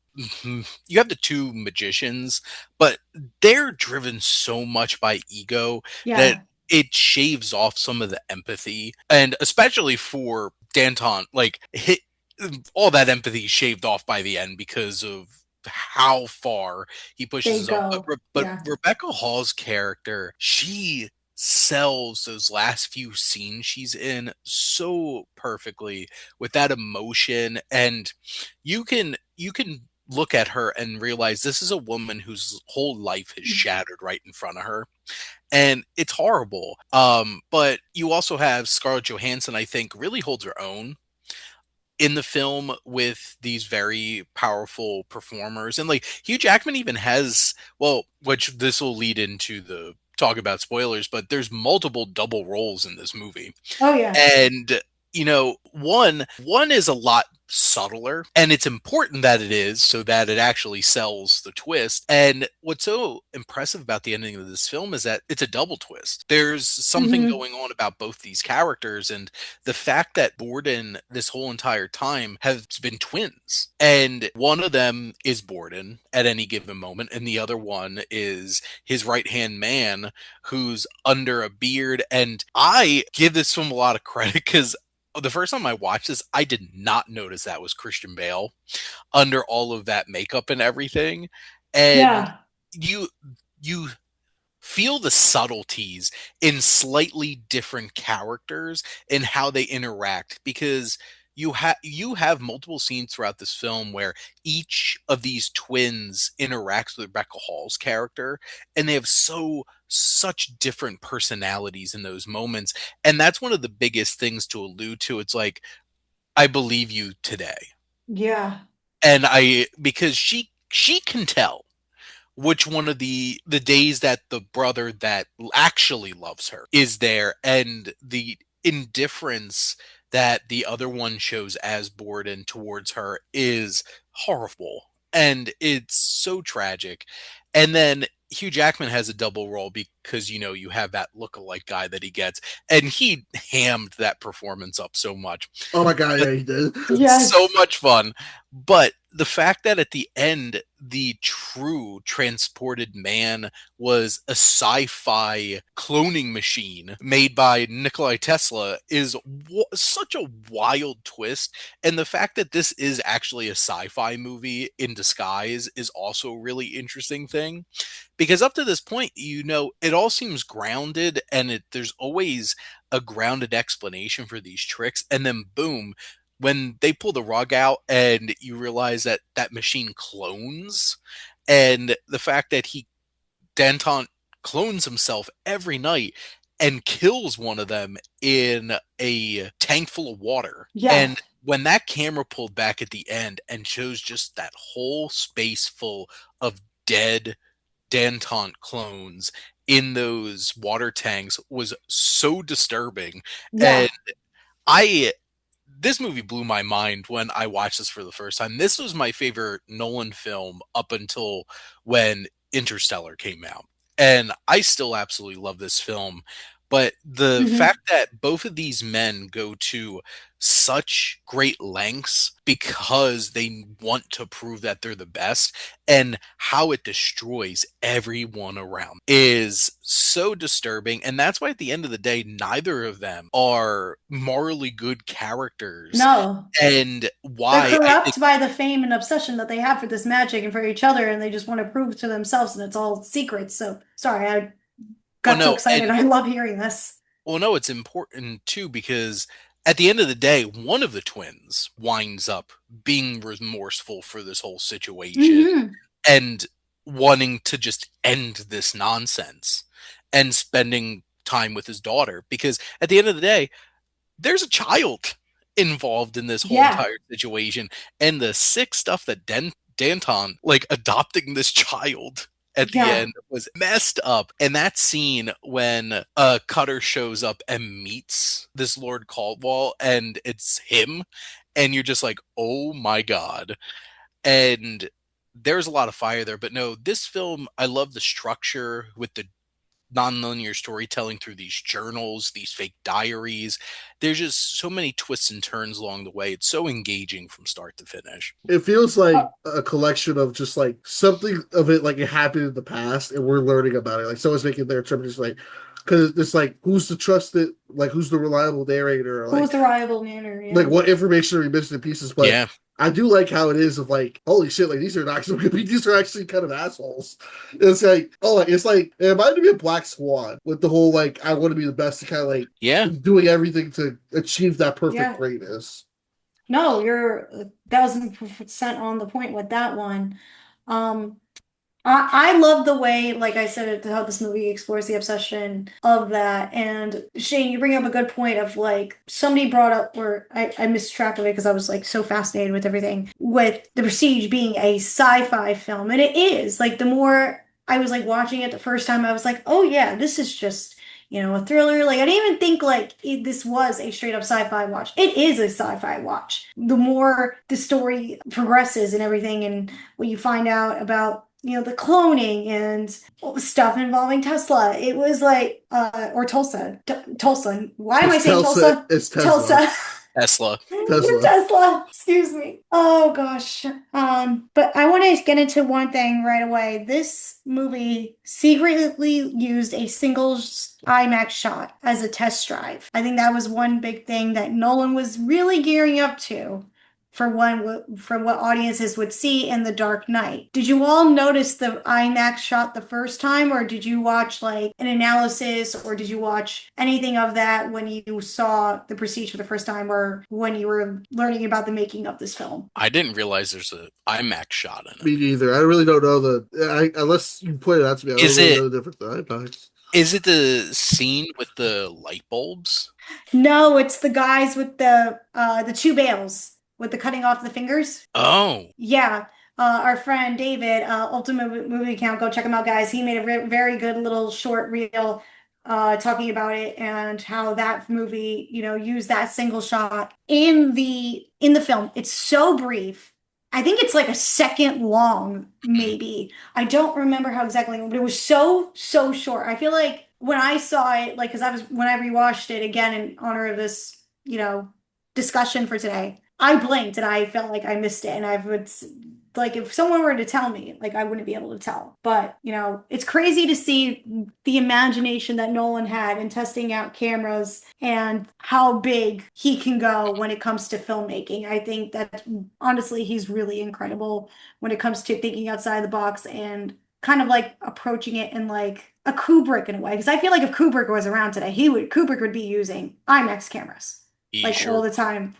magicians, but they're driven so much by ego that it shaves off some of the empathy, and especially for Danton, like all that empathy shaved off by the end because of how far he pushes up. But Rebecca Hall's character, she sells those last few scenes she's in so perfectly with that emotion, and you can look at her and realize this is a woman whose whole life is shattered right in front of her. And it's horrible. But you also have Scarlett Johansson, I think, really holds her own in the film with these very powerful performers. And like Hugh Jackman even has, well, which this will lead into the talk about spoilers, but there's multiple double roles in this movie. Oh yeah. And one is a lot subtler, and it's important that it is so that it actually sells the twist. And what's so impressive about the ending of this film is that it's a double twist. There's something going on about both these characters, and the fact that Borden this whole entire time has been twins, and one of them is Borden at any given moment, and the other one is his right-hand man who's under a beard. And I give this film a lot of credit because the first time I watched this, I did not notice that was Christian Bale under all of that makeup and everything. And you feel the subtleties in slightly different characters and how they interact, because you have multiple scenes throughout this film where each of these twins interacts with Rebecca Hall's character, and they have such different personalities in those moments. And that's one of the biggest things to allude to. It's like, I believe you today. Yeah. And because she can tell which one of the days that the brother that actually loves her is there, and the indifference that the other one shows as Borden towards her is horrible, and it's so tragic. And then Hugh Jackman has a double role because you have that lookalike guy that he gets, and he hammed that performance up so much. Oh my god, yeah, he did. Yes. So much fun. But the fact that at the end the true transported man was a sci-fi cloning machine made by Nikola Tesla is such a wild twist. And the fact that this is actually a sci-fi movie in disguise is also a really interesting thing, because up to this point, it all seems grounded, and there's always a grounded explanation for these tricks. And then boom, when they pull the rug out and you realize that that machine clones, and the fact that Danton clones himself every night and kills one of them in a tank full of water. Yeah. And when that camera pulled back at the end and shows just that whole space full of dead Danton clones in those water tanks was so disturbing. Yeah. And this movie blew my mind when I watched this for the first time. This was my favorite Nolan film up until when Interstellar came out. And I still absolutely love this film. But the Mhm. fact that both of these men go to such great lengths because they want to prove that they're the best, and how it destroys everyone around is so disturbing. And that's why at the end of the day, neither of them are morally good characters. No. And They're why I think corrupt by the fame and obsession that they have for this magic and for each other, and they just want to prove to themselves, and it's all secrets. So sorry, I well got so no excited. and I love hearing this. well no it's important too, because at the end of the day, one of the twins winds up being remorseful for this whole situation Hmm. and wanting to just end this nonsense and spending time with his daughter, because at the end of the day, there's a child involved in this whole Yeah. entire situation, and the sick stuff that Danton, like adopting this child at the Yeah. end, was messed up. And that scene when Cutter shows up and meets this Lord Caldwell and it's him, and you're just like, oh my god. And there's a lot of fire there. But no, this film, I love the structure with the non-linear storytelling through these journals, these fake diaries. There's just so many twists and turns along the way. It's so engaging from start to finish. It feels like a collection of just like something of it, like it happened in the past, and we're learning about it. Like someone's making their interpretation, like because it's like who's the trusted, like who's the reliable narrator, or Who was like the reliable manner? Yeah. like what information are we missing in pieces. But Yeah. I do like how it is of like, holy shit, like these are not these are actually kind of assholes. It's like, oh, it's like it reminded me of Black Swan with the whole like I want to be the best, to kind of like Yeah. doing everything to achieve that perfect Yeah. greatness. No, you're 1,000% on the point with that one. I love the way, like I said, how this movie explores the obsession of that. And Shane, you bring up a good point of like somebody brought up where I missed track of it because I was like so fascinated with everything, with The Prestige being a sci-fi film. And it is. Like the more I was like watching it the first time, I was like, oh yeah, this is just, a thriller. Like I didn't even think like this was a straight up sci-fi watch. It is a sci-fi watch. The more the story progresses and everything, and what you find out about the cloning and stuff involving Tesla. It was like, or Tulsa. Tulsa. Why am I saying Tulsa? It's Tesla. Tesla. Tesla. Excuse me. Oh gosh. But I want to get into one thing right away. This movie secretly used a single IMAX shot as a test drive. I think that was one big thing that Nolan was really gearing up to for what audiences would see in The Dark Knight. Did you all notice the IMAX shot the first time, or did you watch like an analysis, or did you watch anything of that when you saw The Prestige for the first time, or when you were learning about the making of this film? I didn't realize there's an IMAX shot in it. Me neither. I really don't know unless you point it out to me. I don't really know the difference in IMAX. Is it the scene with the light bulbs? No, it's the guys with the two bales. With the cutting off the fingers. Oh. Yeah. Our friend David, Ultimate Movie Count, go check him out, guys. He made a very good little short reel talking about it and how that movie, used that single shot in the film. It's so brief. I think it's like a second long, maybe. I don't remember how exactly, but it was so short. I feel like when I saw it, like, when I rewatched it again in honor of this, discussion for today, I blinked and I felt like I missed it. And I would, like, if someone were to tell me, like, I wouldn't be able to tell. But, it's crazy to see the imagination that Nolan had in testing out cameras and how big he can go when it comes to filmmaking. I think that, honestly, he's really incredible when it comes to thinking outside the box and kind of like approaching it in like a Kubrick in a way. Because I feel like if Kubrick was around today, Kubrick would be using IMAX cameras. Like all the time,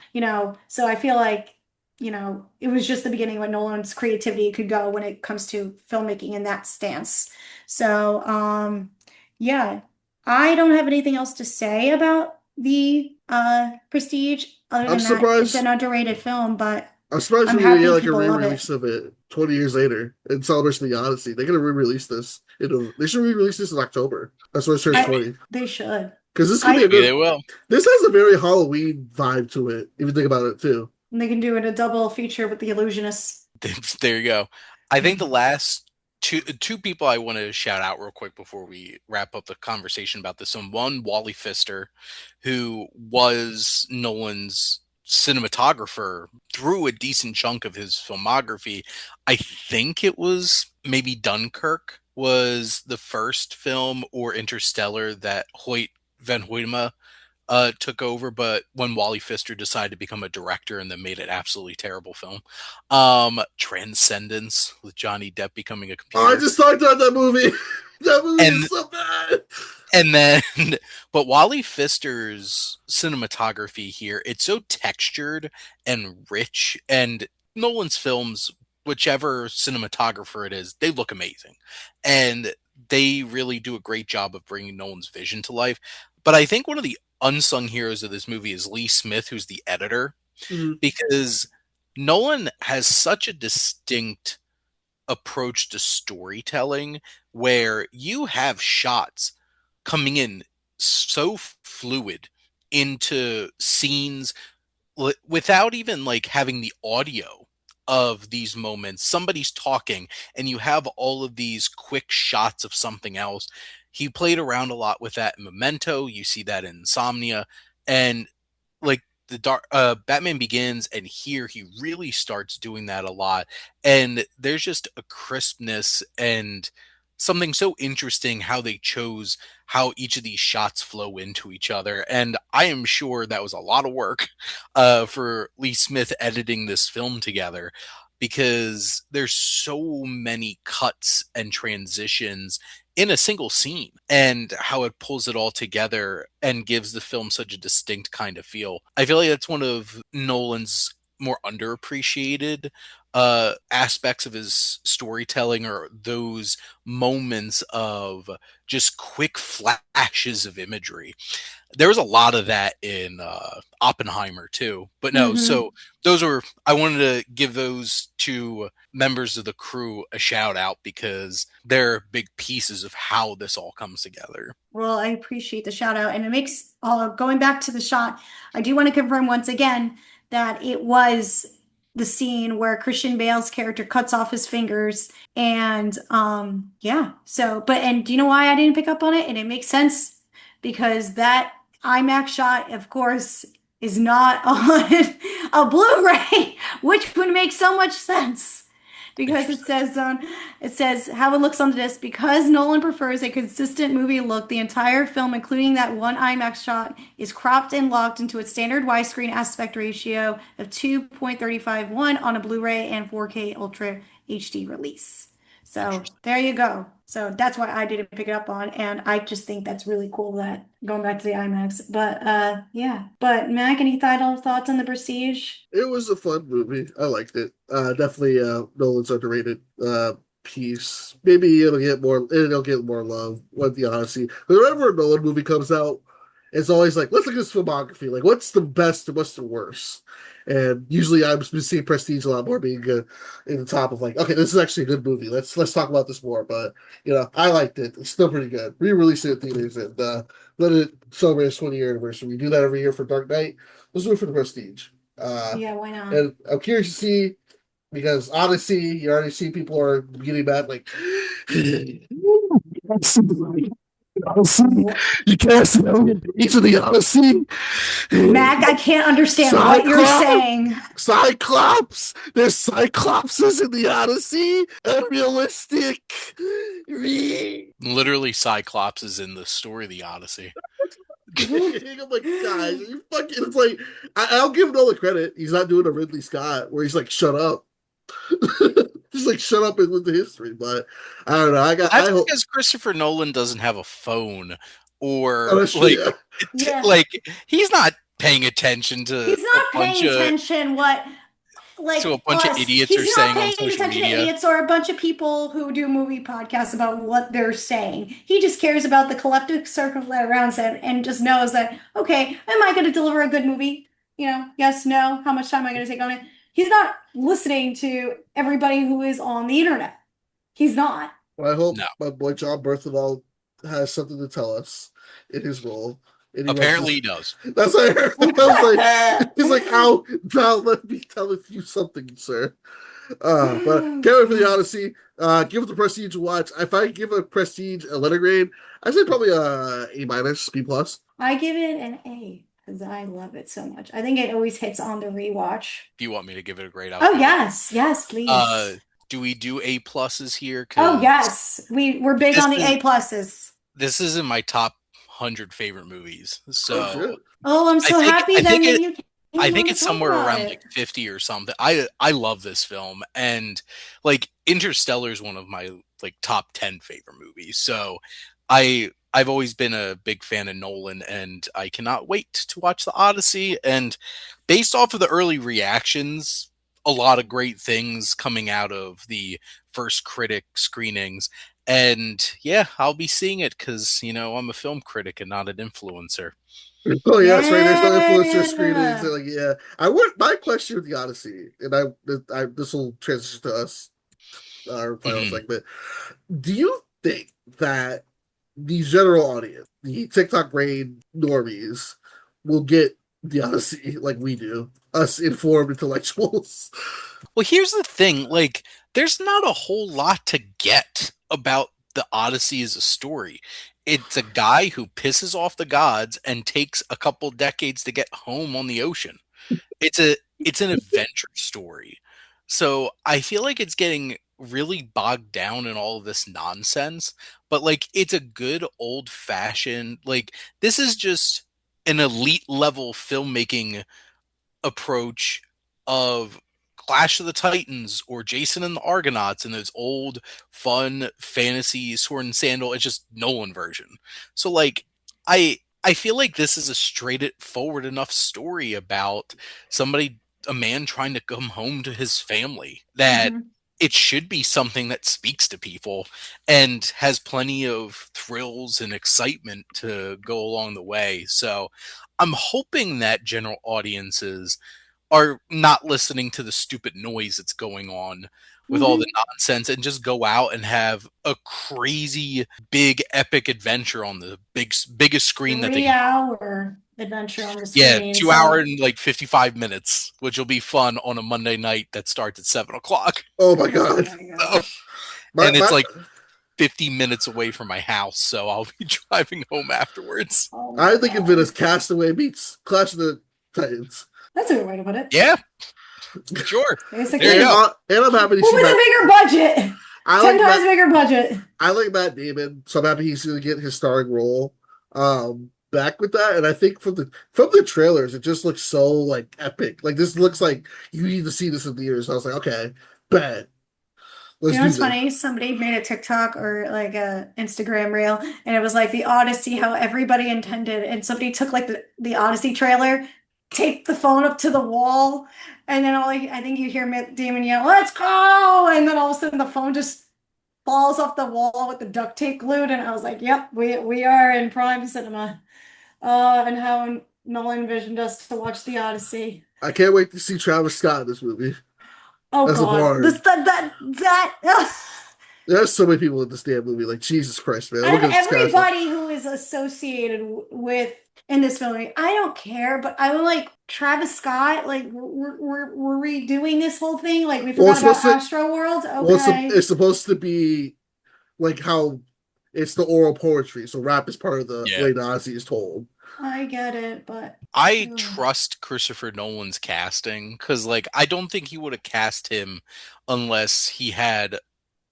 so I feel like, it was just the beginning of what Nolan's creativity could go when it comes to filmmaking in that stance. So, yeah, I don't have anything else to say about the Prestige other than that it's an underrated film, but I'm surprised we're gonna get like a re-release of it 20 years later in celebration of the Odyssey. They're gonna re-release this. They should re-release this in October. That's when it turns 20. They should. Because this could be a good. They will. This has a very Halloween vibe to it. If you think about it too. And they can do it a double feature with The Illusionists. There you go. I think the last two people I want to shout out real quick before we wrap up the conversation about this. One, Wally Pfister, who was Nolan's cinematographer through a decent chunk of his filmography. I think it was maybe Dunkirk was the first film, or Interstellar, that Hoyt van Hoytema took over, but when Wally Pfister decided to become a director and then made an absolutely terrible film. Transcendence, with Johnny Depp becoming a computer. Oh, I just talked about that movie. That movie is so bad. And then, but Wally Pfister's cinematography here, it's so textured and rich, and Nolan's films, whichever cinematographer it is, they look amazing. And they really do a great job of bringing Nolan's vision to life. But I think one of the unsung heroes of this movie is Lee Smith, who's the editor, because Nolan has such a distinct approach to storytelling where you have shots coming in so fluid into scenes without even like having the audio of these moments. Somebody's talking and you have all of these quick shots of something else. He played around a lot with that in Memento. You see that in Insomnia, and like Batman Begins, and here he really starts doing that a lot. And there's just a crispness and something so interesting how they chose how each of these shots flow into each other. And I am sure that was a lot of work for Lee Smith editing this film together, because there's so many cuts and transitions in a single scene, and how it pulls it all together and gives the film such a distinct kind of feel. I feel like that's one of Nolan's more underappreciated aspects of his storytelling, or those moments of just quick flashes of imagery. There was a lot of that in Oppenheimer too, but no. So those were, I wanted to give those two members of the crew a shout out, because they're big pieces of how this all comes together. Well, I appreciate the shout out, and it makes going back to the shot, I do want to confirm once again that it was the scene where Christian Bale's character cuts off his fingers, and yeah. So, and do you know why I didn't pick up on it? And it makes sense, because that IMAX shot, of course, is not on a Blu-ray, which would make so much sense, because it says how it looks on the disc. Because Nolan prefers a consistent movie look, the entire film, including that one IMAX shot, is cropped and locked into its standard widescreen aspect ratio of 2.351 on a Blu-ray and 4K Ultra HD release. So there you go. So that's why I didn't pick it up on, and I just think that's really cool, that going back to the IMAX. But yeah. But Mac, any final thoughts on The Prestige? It was a fun movie. I liked it. Definitely Nolan's underrated piece. Maybe it'll get more love with the Odyssey. But whenever a Nolan movie comes out, it's always like, let's look at his filmography. Like, what's the best and what's the worst? And usually I've been seeing Prestige a lot more being in the top of like, okay, this is actually a good movie. Let's talk about this more. But I liked it. It's still pretty good. Re-released it in theaters and let it celebrate its 20-year anniversary. We do that every year for Dark Knight. Let's do it for The Prestige. Yeah, why not? And I'm curious to see, because Odyssey, you already see people are getting mad like, Odyssey. You can't see each of the Odyssey. Mac, I can't understand what you're saying. Cyclops. There's Cyclopses in the Odyssey. Unrealistic. Literally, Cyclops is in the story of the Odyssey. I'm like, guys, you fucking. It's like I'll give Nolan credit. He's not doing a Ridley Scott where he's like, shut up. Just like shut up and with the history, but I don't know. That's because Christopher Nolan doesn't have a phone, or like he's not paying attention to. He's not paying attention to a bunch of idiots are saying on social media. Idiots or a bunch of people who do movie podcasts about what they're saying. He just cares about the collective circle that around him and just knows that, okay, am I going to deliver a good movie? Yes, no. How much time am I going to take on it? He's not listening to everybody who is on the internet. He's not. Well, I hope my boy John Berthenol has something to tell us in his role. Apparently he does. That's what I heard. I was like, he's like, now let me tell you something, sir. But can't wait for the Odyssey. Give it the prestige to watch. If I give a prestige a letter grade, I'd say probably A minus, B plus. I give it an A because I love it so much. I think it always hits on the rewatch. Do you want me to give it a grade? Oh yes, yes, please. Do we do A pluses here? Oh yes, we're big on the A pluses. This is in my top 100 favorite movies. So I'm so happy that you. I think it's somewhere around like 50 or something. I love this film, and like Interstellar is one of my like top 10 favorite movies. So I've always been a big fan of Nolan, and I cannot wait to watch the Odyssey. And based off of the early reactions, a lot of great things coming out of the first critic screenings. And yeah, I'll be seeing it because, I'm a film critic and not an influencer. Oh yeah, that's right. There's no influencer screenings. So, my question with the Odyssey, and I this will transition to us, our final segment. Do you think that the general audience, the TikTok brain normies, will get the Odyssey like we do, us informed intellectuals? Well, here's the thing. Like, there's not a whole lot to get about the Odyssey as a story. It's a guy who pisses off the gods and takes a couple decades to get home on the ocean. It's an adventure story. So I feel like it's getting really bogged down in all of this nonsense, but like it's a good old fashioned, like this is just an elite level filmmaking approach of Clash of the Titans or Jason and the Argonauts and those old fun fantasy sword and sandal. It's just Nolan version. So like I feel like this is a straightforward enough story about a man trying to come home to his family that it should be something that speaks to people and has plenty of thrills and excitement to go along the way. So I'm hoping that general audiences are not listening to the stupid noise that's going on with all the nonsense and just go out and have a crazy big epic adventure on the biggest screen that they 3-hour adventure on the screen. Yeah, 2 hour and like 55 minutes, which will be fun on a Monday night that starts at 7:00. Oh my god. And it's like 50 minutes away from my house, so I'll be driving home afterwards. I think of it as Castaway meets Clash of the Titans. That's a good way to put it. Yeah. Sure. Basically. And I'm happy to see with a bigger budget. 10 times bigger budget. I like Matt Damon, so I'm happy he's going to get his starring role back with that. And I think from the trailers, it just looks so like epic. Like this looks like you need to see this in theaters. I was like, okay, bet. You know what's funny? Somebody made a TikTok or like a Instagram reel, and it was like the Odyssey, how everybody intended. And somebody took like the Odyssey trailer, taped the phone up to the wall, and then I think you hear Matt Damon yell, "Let's go!" And then all of a sudden the phone just falls off the wall with the duct tape glued. And I was like, "Yep, we are in prime cinema." And how Nolan envisioned us to watch the Odyssey. I can't wait to see Travis Scott in this movie. Oh god, that. There's so many people in this damn movie. Like Jesus Christ, man! And everybody who is associated with in this film, I don't care, but I would like Travis Scott. Like we're redoing this whole thing. Like we forgot about Astro World. Okay, well, it's supposed to be like how it's the oral poetry. So rap is part of the way the Odyssey is told. I get it, but I trust Christopher Nolan's casting because, like, I don't think he would have cast him unless he had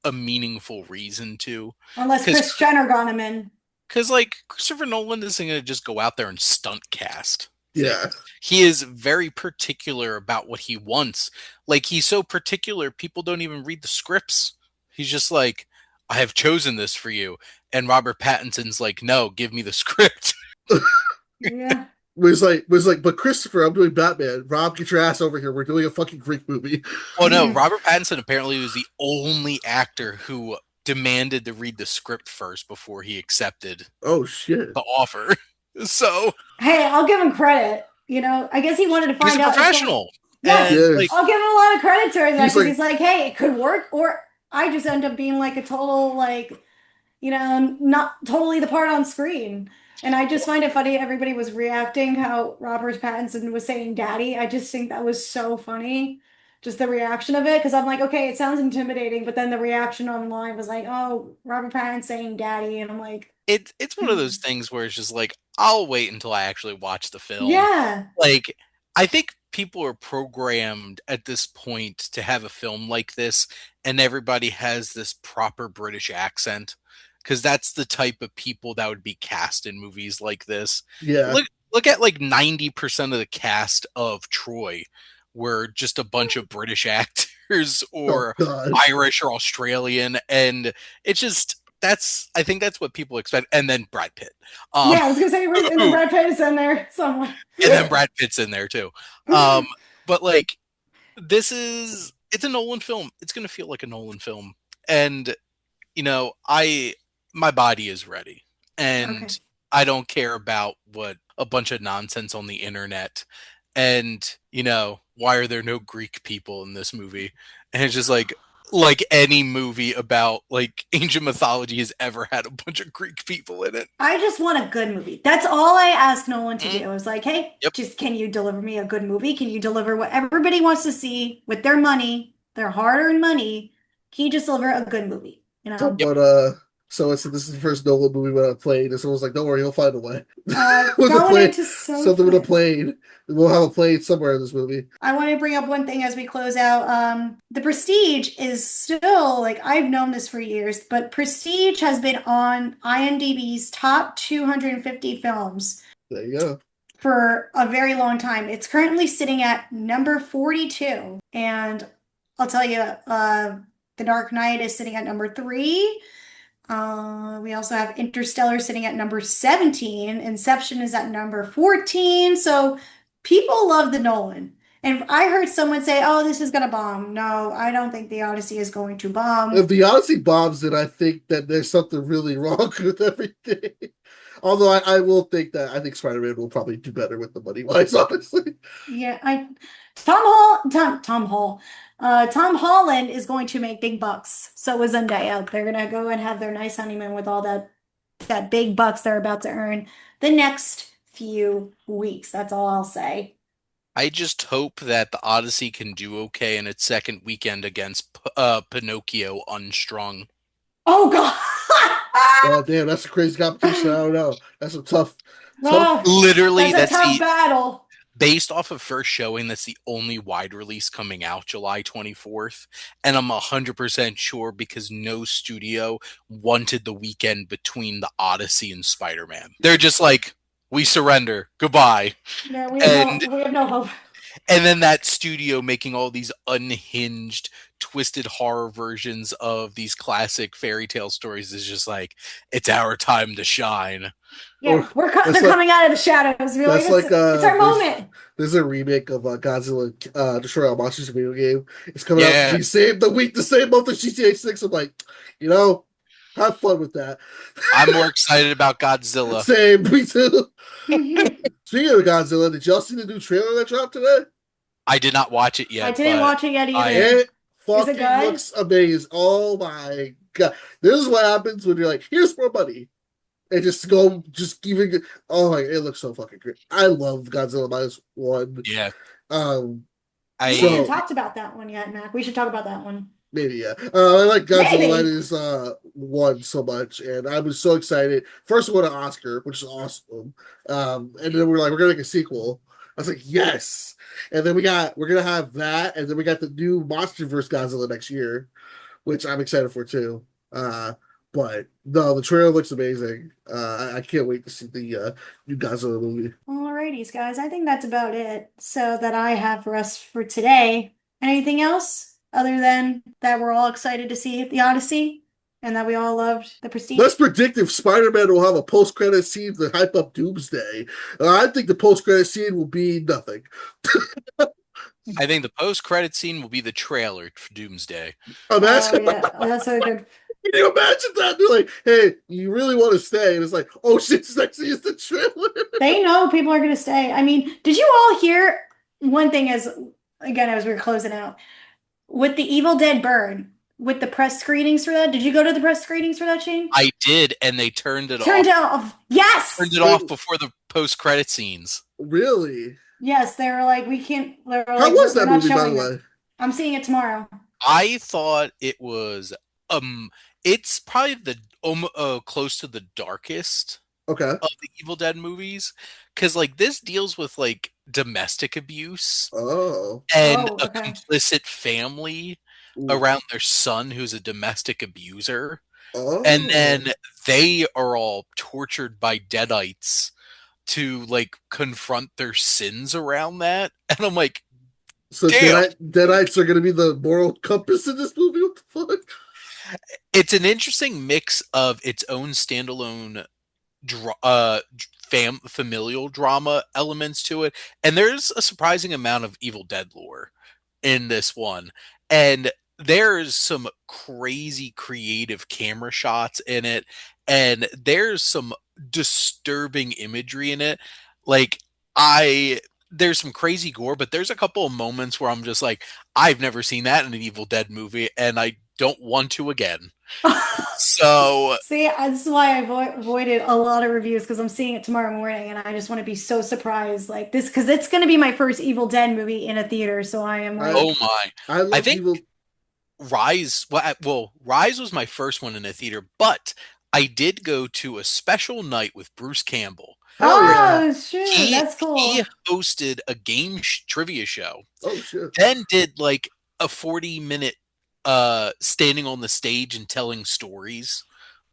a meaningful reason to. Unless Kris Jenner got him in. Because, like, Christopher Nolan isn't going to just go out there and stunt cast. Yeah. He is very particular about what he wants. Like, he's so particular, people don't even read the scripts. He's just like, I have chosen this for you. And Robert Pattinson's like, no, give me the script. Yeah. was like, but Christopher, I'm doing Batman. Rob, get your ass over here. We're doing a fucking Greek movie. Oh no, Robert Pattinson apparently was the only actor who demanded to read the script first before he accepted the offer. So hey, I'll give him credit. You know, I guess he wanted to find out. He's a professional. Yes, I'll give him a lot of credit to that because he's like, hey, it could work, or I just end up being like a total not totally the part on screen. And I just find it funny everybody was reacting how Robert Pattinson was saying daddy. I just think that was so funny. just the reaction of it, because I'm like, okay, it sounds intimidating, but then the reaction online was like, oh, Robert Pattinson saying daddy, and I'm like, It's one of those things where it's just like, I'll wait until I actually watch the film. yeah. Like, I think people are programmed at this point to have a film like this, and everybody has this proper British accent, because that's the type of people that would be cast in movies like this. Yeah. Look at like 90% of the cast of Troy were just a bunch of British actors or God. Irish or Australian, and it's just I think that's what people expect. And then Brad Pitt. Yeah, I was gonna say, and then Brad Pitt is in there somewhere. And then Brad Pitt's in there too. But like, it's a Nolan film. It's gonna feel like a Nolan film. And my body is ready. And Okay. I don't care about what a bunch of nonsense on the internet. And, why are there no Greek people in this movie? And it's just like any movie about like ancient mythology has ever had a bunch of Greek people in it. I just want a good movie. That's all I asked Nolan to Mhm. do. I was like, hey, Yep. just can you deliver me a good movie? Can you deliver what everybody wants to see with their money, their hard-earned money? Can you just deliver a good movie? But so I said this is the first Nolan movie when I played, and someone was like, "Don't worry, he'll find a way." With the Going plane, into so something with a fun. plane. We'll have a plane somewhere in this movie. I want to bring up one thing as we close out. The Prestige is still, like, I've known this for years, but Prestige has been on IMDb's top 250 films There you go. for a very long time. It's currently sitting at number 42. And I'll tell you, The Dark Knight is sitting at number 3. We also have Interstellar sitting at number 17. Inception is at number 14. So people love the Nolan. And I heard someone say, oh, this is going to bomb. No, I don't think the Odyssey is going to bomb. If the Odyssey bombs, then I think that there's something really wrong with everything. Although I will think that I think Spider-Man will probably do better with the money wise, honestly. Yeah, Tom Holland is going to make big bucks. So is Zendaya. They're gonna go and have their nice honeymoon with all that big bucks they're about to earn the next few weeks. That's all I'll say. I just hope that the Odyssey can do okay in its second weekend against Pinocchio Unstrung. Oh God! Oh damn, that's a crazy competition. I don't know. That's a tough. Oh, Literally, that's a tough battle. Based off of first showing, that's the only wide release coming out July 24th. And I'm 100% sure because no studio wanted the weekend between the Odyssey and Spider-Man. They're just like, we surrender. Goodbye. Yeah, we have no hope. And then that studio making all these unhinged, twisted horror versions of these classic fairy tale stories is just like, it's our time to shine. Yeah, they're coming out of the shadows. Really, it's our moment. There's a remake of Godzilla Destroy All Monsters video game. It's coming out the same month as GTA 6. I'm like, have fun with that. I'm more excited about Godzilla. Same, me too. Speaking of Godzilla, did y'all see the new trailer that dropped today? I did not watch it yet. I didn't watch it yet either. It fucking looks amazing. Oh my God. This is what happens when you're like, here's more money. And it looks so fucking great. I love Godzilla -1. Yeah. We haven't talked about that one yet, Mac. We should talk about that one. Maybe, yeah. I like Godzilla -1 so much, and I was so excited. First, won an Oscar, which is awesome. And then we're gonna make a sequel. I was like, yes. And then we're gonna have that, and then we got the new MonsterVerse Godzilla next year, which I'm excited for too. But no, the trailer looks amazing. I can't wait to see the new Godzilla movie. Alrighties, guys. I think that's about it. So that I have for us for today. Anything else other than that we're all excited to see the Odyssey and that we all loved the Prestige? Let's predict if Spider-Man will have a post-credit scene to hype up Doomsday. I think the post-credit scene will be nothing. I think the post-credit scene will be the trailer for Doomsday. Imagine. Oh, yeah. That's so good. Can you imagine that? They're like, hey, you really want to stay? And it's like, oh shit, next is the trailer. They know people are going to stay. I mean, did you all hear one thing as we were closing out? With the Evil Dead Bird, with the press screenings for that, did you go to the press screenings for that, Shane? I did, and they turned it off. Yes! Turned it off before the post-credit scenes. Really? Yes, they were like, we can't. How was that movie, by the way? I'm seeing it tomorrow. I thought it was it's probably the close to the darkest Okay. of the Evil Dead movies, because like this deals with like domestic abuse Oh. and Oh, a okay. complicit family Ooh. around their son who's a domestic abuser, and Oh. then they are all tortured by deadites to like confront their sins around that, and I'm like, So damn. Deadites are gonna be the moral compass in this movie? What the fuck? It's an interesting mix of its own standalone familial drama elements to it, and there's a surprising amount of Evil Dead lore in this one, and there's some crazy creative camera shots in it, and there's some disturbing imagery in it. Like, I there's some crazy gore, but there's a couple of moments where I'm just like, I've never seen that in an Evil Dead movie, and I don't want to again. So See, this is why I avoided a lot of reviews because I'm seeing it tomorrow morning and I just want to be so surprised like this because it's going to be my first Evil Dead movie in a theater. So I am like, oh my. I I love think Evil. Rise, well, Rise was my first one in a theater, but I did go to a special night with Bruce Campbell. Hell yeah. oh, shoot, that's cool. He hosted a game trivia show, Oh shit. then did like a 40-minute standing on the stage and telling stories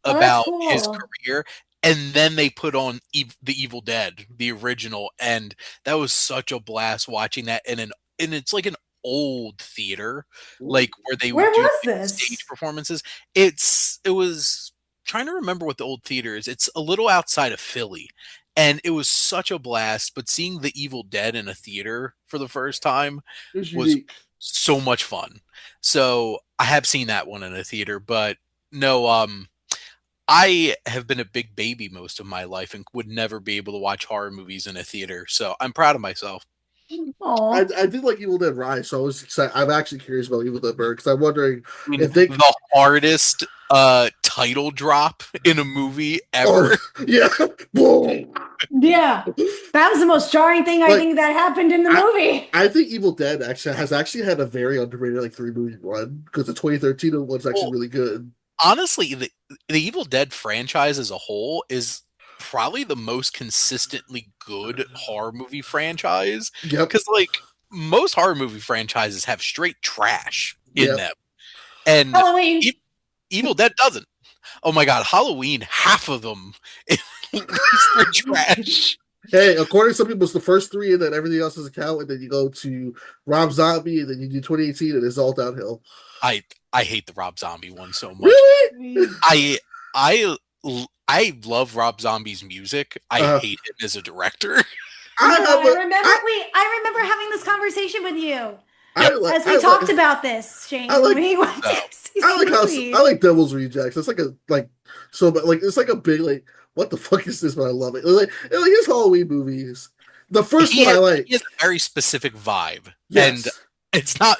Oh, that's about cool. his career, and then they put on the Evil Dead, the original, and that was such a blast watching that and it's like an old theater, like where they Where would do was like, this? stage performances. It was trying to remember what the old theater is. It's a little outside of Philly, and it was such a blast. But seeing the Evil Dead in a theater for the first time It's was unique. so much fun. So I have seen that one in a theater, but no, I have been a big baby most of my life and would never be able to watch horror movies in a theater. So I'm proud of myself. Oh, I did like Evil Dead Rise, so I was excited. I'm actually curious about Evil Dead Bird because I'm wondering I mean, if they. the hardest title drop in a movie ever. Oh, yeah. Boom. yeah. That was the most jarring thing I Like, think that happened in the movie. I think Evil Dead has actually had a very underrated like 3 movie run because the 2013 one's actually Well, really good. honestly, the Evil Dead franchise as a whole is probably the most consistently good horror movie franchise. Yep. Because like most horror movie franchises have straight trash in Yep. them, and Halloween. Evil Dead doesn't. Oh my god, Halloween, half of them at least they're trash. Hey, according to some people, it's the first 3, and then everything else is a count, and then you go to Rob Zombie, and then you do 2018, and it's all downhill. I hate the Rob Zombie one so much. Really? I love Rob Zombie's music. I hate him as a director. I remember having this conversation with you as we talked about this, Shane. I like- when we went to see some movies. I like Devil's Rejects. It's like it's like a big like what the fuck is this? But I love it. Like his Halloween movies. The first one I like. He has a very specific vibe, Yes. and it's not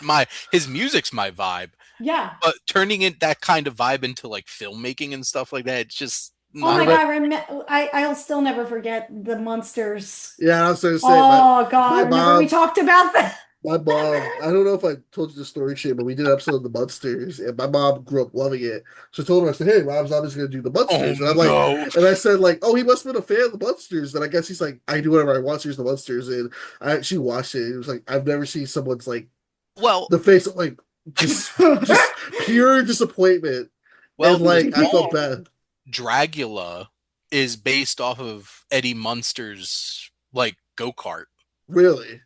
his music's my vibe. Yeah. But turning it that kind of vibe into like filmmaking and stuff like that, it's just. Oh my god! I'll still never forget the monsters. Yeah, I was going to say. Oh god! Remember we talked about that. My mom, I don't know if I told you the story, shit, but we did an episode of the Munsters, and my mom grew up loving it. So I told her, I said, "Hey, Rob Zombie's going to do the Munsters," and I'm like, and I said, like, "Oh, he must have been a fan of the Munsters." And I guess he's like, "I do whatever I want. So here's the Munsters," and she watched it. It was like I've never seen someone's like, the face of like just pure disappointment. Well, and like I felt bad. Dragula is based off of Eddie Munster's like go-kart. Really?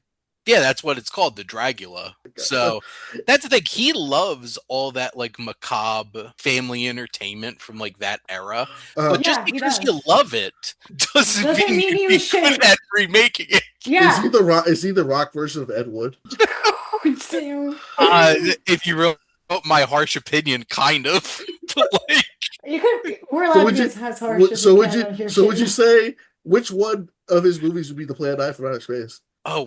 Yeah, that's what it's called, the Dragula. So that's the thing. He loves all that like macabre family entertainment from like that era. But just because you love it doesn't mean you should at remaking it. Yeah. Is he the rock version of Ed Wood? If you wrote my harsh opinion, kind of. Like, we're allowed to has harsh. So would you say which one of his movies would be the Plan 9 from Outer Space? Oh,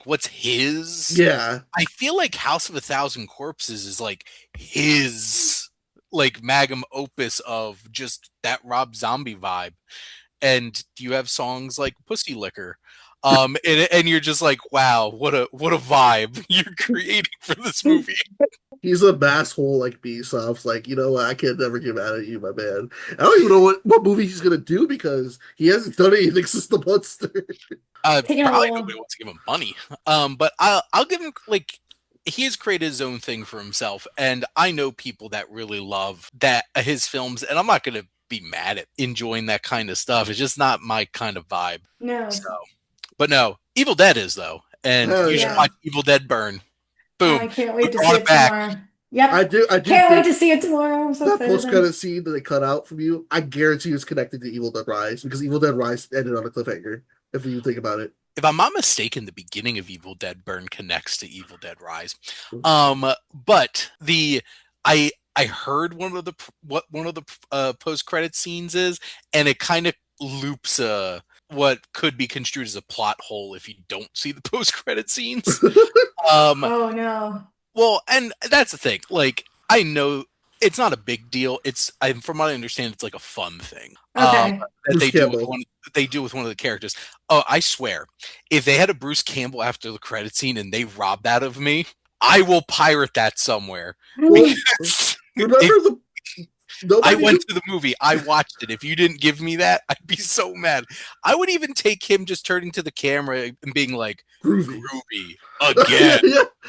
what's his? Yeah. I feel like House of a Thousand Corpses is like his like magnum opus of just that Rob Zombie vibe. And you have songs like Pussy Liquor. And you're just like, wow, what a vibe you're creating for this movie. He's a masshole like me, so I was like, you know what, I can never get mad at you, my man. I don't even know what movie he's gonna do because he hasn't done anything since The Monster. Probably nobody wants to give him money. But I'll give him, like, he has created his own thing for himself, and I know people that really love that his films, and I'm not gonna be mad at enjoying that kind of stuff. It's just not my kind of vibe. No. So, but no, Evil Dead is though, and you should watch Evil Dead Burn. Boom! I can't wait to see it tomorrow. Yep. I do Can't wait to see it tomorrow. I'm so that excited. post-credit scene that they cut out from you, I guarantee it's connected to Evil Dead Rise because Evil Dead Rise ended on a cliffhanger. If you think about it. If I'm not mistaken, the beginning of Evil Dead Burn connects to Evil Dead Rise. But I heard one of the post-credit scenes is, and it kind of loops what could be construed as a plot hole if you don't see the post-credit scenes. Oh no. Well, and that's the thing. Like, I know it's not a big deal. From what I understand, it's like a fun thing. Okay. That they do with one of the characters. Oh, I swear, if they had a Bruce Campbell after the credit scene and they rob that of me, I will pirate that somewhere. Because I went to the movie. I watched it. If you didn't give me that, I'd be so mad. I would even take him just turning to the camera and being like, groovy again.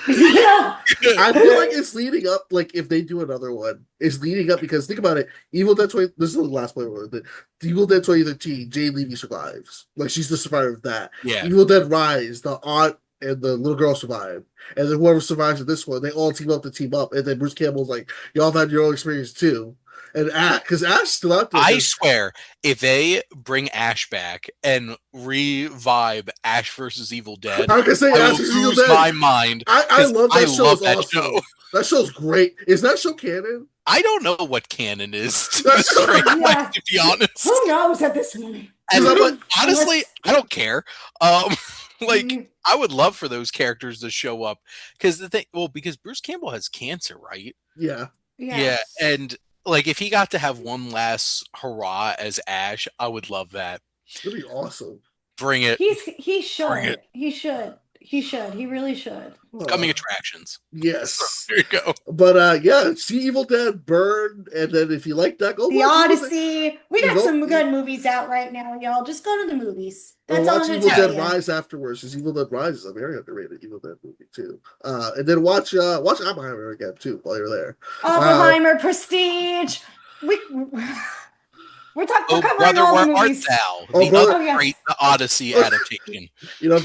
Yeah. I feel like it's leading up, like, if they do another one, it's leading up because think about it. Evil Dead 20, this is the last point with it. Evil Dead 2013, Jane Levy survives. Like, she's the survivor of that. Yeah. Evil Dead Rise, the aunt and the little girl survive. And then whoever survives in this one, they all team up. And then Bruce Campbell's like, y'all have had your own experience too. And because Ash still out there. I swear, if they bring Ash back and revive Ash versus Evil Dead, I can say I Ash will versus Evil lose Dead. my mind. I love that show. That awesome. show. That show's great. Is that show canon? I don't know what canon is, to be honest. Who knows at this point? And honestly, I don't care. I would love for those characters to show up because because Bruce Campbell has cancer, right? Yeah. Yeah, and like if he got to have one last hurrah as Ash, I would love that. It'd be awesome. Bring it. He should. He should. He really should. Coming attractions. Yes. There you go. But see Evil Dead Burn, and then if you like that, go The Odyssey. We got some good movies out right now, y'all. Just go to the movies. That's all I'm watch gonna Evil tell Dead you. Rise afterwards, because Evil Dead Rise is a very underrated Evil Dead movie too. And then watch Oppenheimer again too while you're there. Oppenheimer, Prestige. We're covering Brother, all where the art movies. thou? Yes. The Odyssey adaptation. You know, if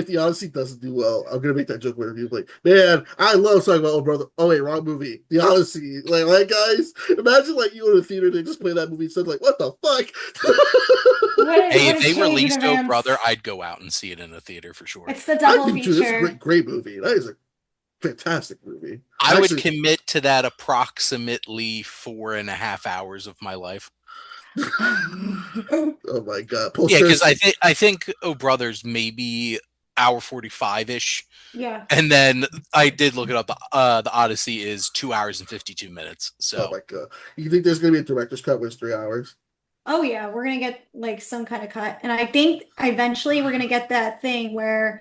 the Odyssey doesn't do well, I'm gonna make that joke with you. Like, man, I love talking about Brother. Oh wait, wrong movie. The Odyssey. Like guys, imagine like you in a theater, they just play that movie instead. Like, what the fuck? Hey, if they released Oh Brother, I'd go out and see it in a theater for sure. It's the double feature. feature. This is a great movie. That is a fantastic movie. I would commit to that approximately 4.5 hours of my life. Oh my god! Yeah, because I think Oh Brothers maybe hour 45-ish. Yeah. And then I did look it up. The Odyssey is 2 hours and 52 minutes. So. Oh my god! You think there's gonna be a director's cut where it's 3 hours? Oh yeah, we're gonna get like some kind of cut, and I think eventually we're gonna get that thing where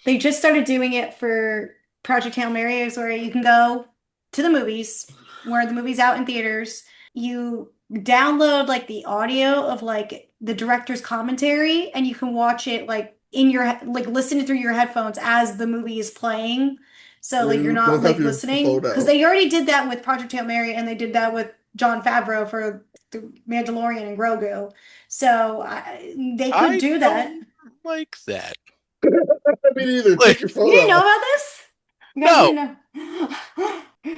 they just started doing it for Project Hail Mary, is where you can go to the movies, where the movie's out in theaters. You download like the audio of like the director's commentary, and you can watch it like in your listen through your headphones as the movie is playing. So like you're not like listening, because they already did that with Project Hail Mary, and they did that with Jon Favreau for the Mandalorian and Grogu. So they could do that. Like that. I mean, either take your phone. You didn't know about this? No.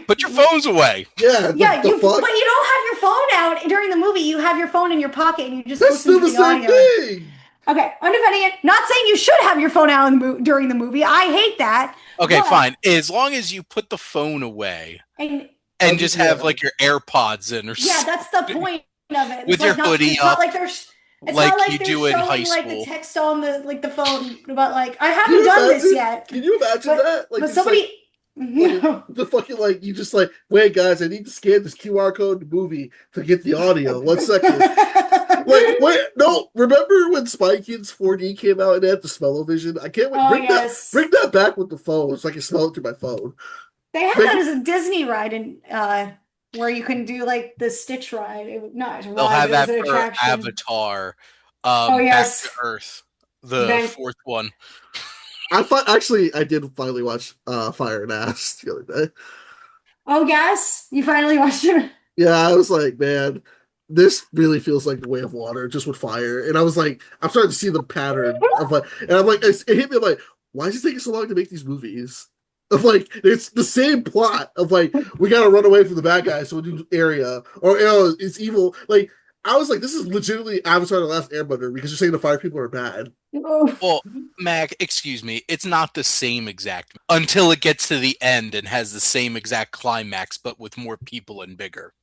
Put your phones away. Yeah. But you don't have your phone out during the movie. You have your phone in your pocket and you just listen to the audio. Thing. Okay, I'm defending it. Not saying you should have your phone out during the movie. I hate that. Okay, fine. As long as you put the phone away and just have like your AirPods in or something. Yeah, that's the point of it. With your hoodie up. It's not like you do in high school. Like the text on the phone, but like I haven't done this yet. Can you imagine that? Like, but somebody. The fucking you just wait guys, I need to scan this QR code in the movie to get the audio. 1 second. Wait, no. Remember when Spy Kids 4D came out and they had the smell-o-vision? I can't wait. Oh, Bring yes. that back with the phone so I can smell it through my phone. They had that as a Disney ride, and where you can do like the Stitch ride. Not a They'll ride, have but it was that an for attraction. Avatar. Oh, yes. Back to Earth, the fourth one. I did finally watch Fire and Ass the other day. Oh, yes, you finally watched it. Yeah, I was like, man, this really feels like the Way of Water, just with fire. And I was like, I'm starting to see the pattern of like, and I'm like, it hit me like, why is it taking so long to make these movies? Of like, it's the same plot of like, we gotta run away from the bad guys, so we'll do area, or it's evil. Like, I was like, this is legitimately Avatar: The Last Airbender because you're saying the fire people are bad. Well, Mac, excuse me, it's not the same exact until it gets to the end and has the same exact climax, but with more people and bigger.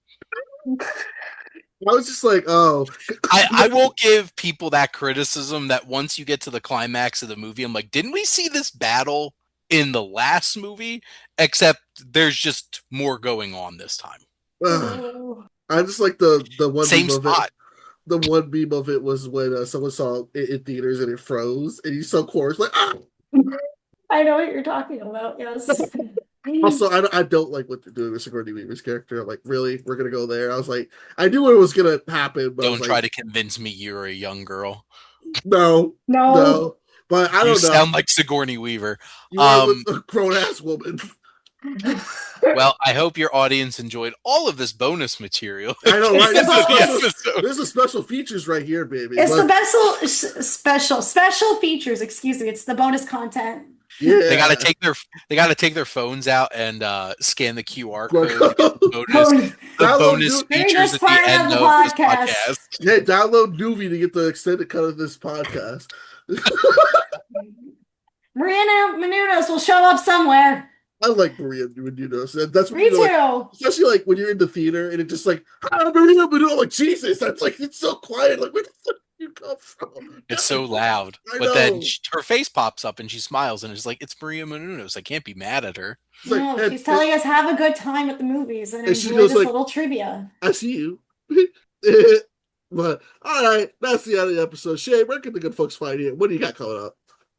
I was just like, oh. I will give people that criticism that once you get to the climax of the movie, I'm like, didn't we see this battle in the last movie? Except there's just more going on this time. I just like the one Same meme spot. of it. The one meme of it was when someone saw it in theaters and it froze, and you saw chorus like, ah. I know what you're talking about. Yes. Also, I don't like what they're doing with Sigourney Weaver's character. I'm like, really? We're gonna go there? I was like, I knew it was gonna happen, but Don't try to convince me you're a young girl. No. But I don't know. You sound like Sigourney Weaver. You are with a grown-ass woman. Well, I hope your audience enjoyed all of this bonus material. I know, right? There's the special features right here, baby. It's the special features. Excuse me. It's the bonus content. Yeah, they gotta take their phones out and scan the QR code. The bonus features at the end of this podcast. Yeah, download Noovie to get the extended cut of this podcast. Maria Menounos will show up somewhere. I like Maria Menounos. That's Me too. Like, especially like when you're in the theater and it just like Maria Menounos. Like Jesus, that's like it's so quiet. Like where the fuck did you come from? It's so loud, but then her face pops up and she smiles and it's like it's Maria Menounos. I can't be mad at her. No, she's telling us have a good time at the movies and enjoy this little trivia. I see you. But all right, that's the end of the episode. Shay, where can the good folks find you? What do you got coming up?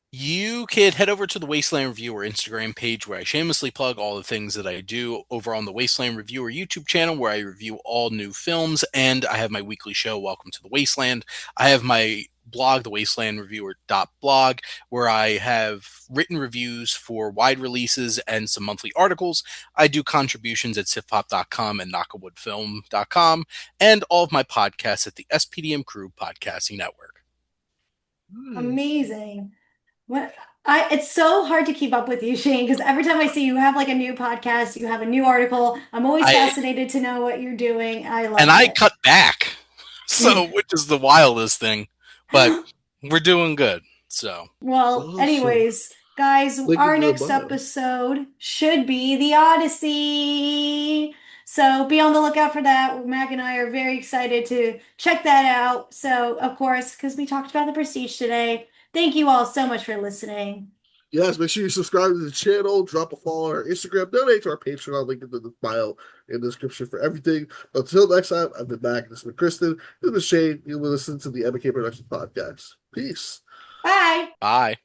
You can head over to the Wasteland Reviewer Instagram page where I shamelessly plug all the things that I do over on the Wasteland Reviewer YouTube channel where I review all new films, and I have my weekly show, Welcome to the Wasteland. I have my blog, thewastelandreviewer.blog, where I have written reviews for wide releases and some monthly articles. I do contributions at sifpop.com and knockawoodfilm.com, and all of my podcasts at the SPDM Crew Podcasting Network. Amazing. It's so hard to keep up with you, Shane, because every time I see you have like a new podcast, you have a new article. I'm always fascinated to know what you're doing. I love it. I cut back, which is the wildest thing, but we're doing good. So, well, anyways, guys, our next episode should be the Odyssey. So be on the lookout for that. Mac and I are very excited to check that out. So, of course, because we talked about the Prestige today. Thank you all so much for listening. Yes, make sure you subscribe to the channel, drop a follow on our Instagram, donate to our Patreon, link in the bio in the description for everything. Until next time, I've been back. This has been Kristen. This is Shane. You will listen to the M&K Productions Podcast. Peace. Bye. Bye.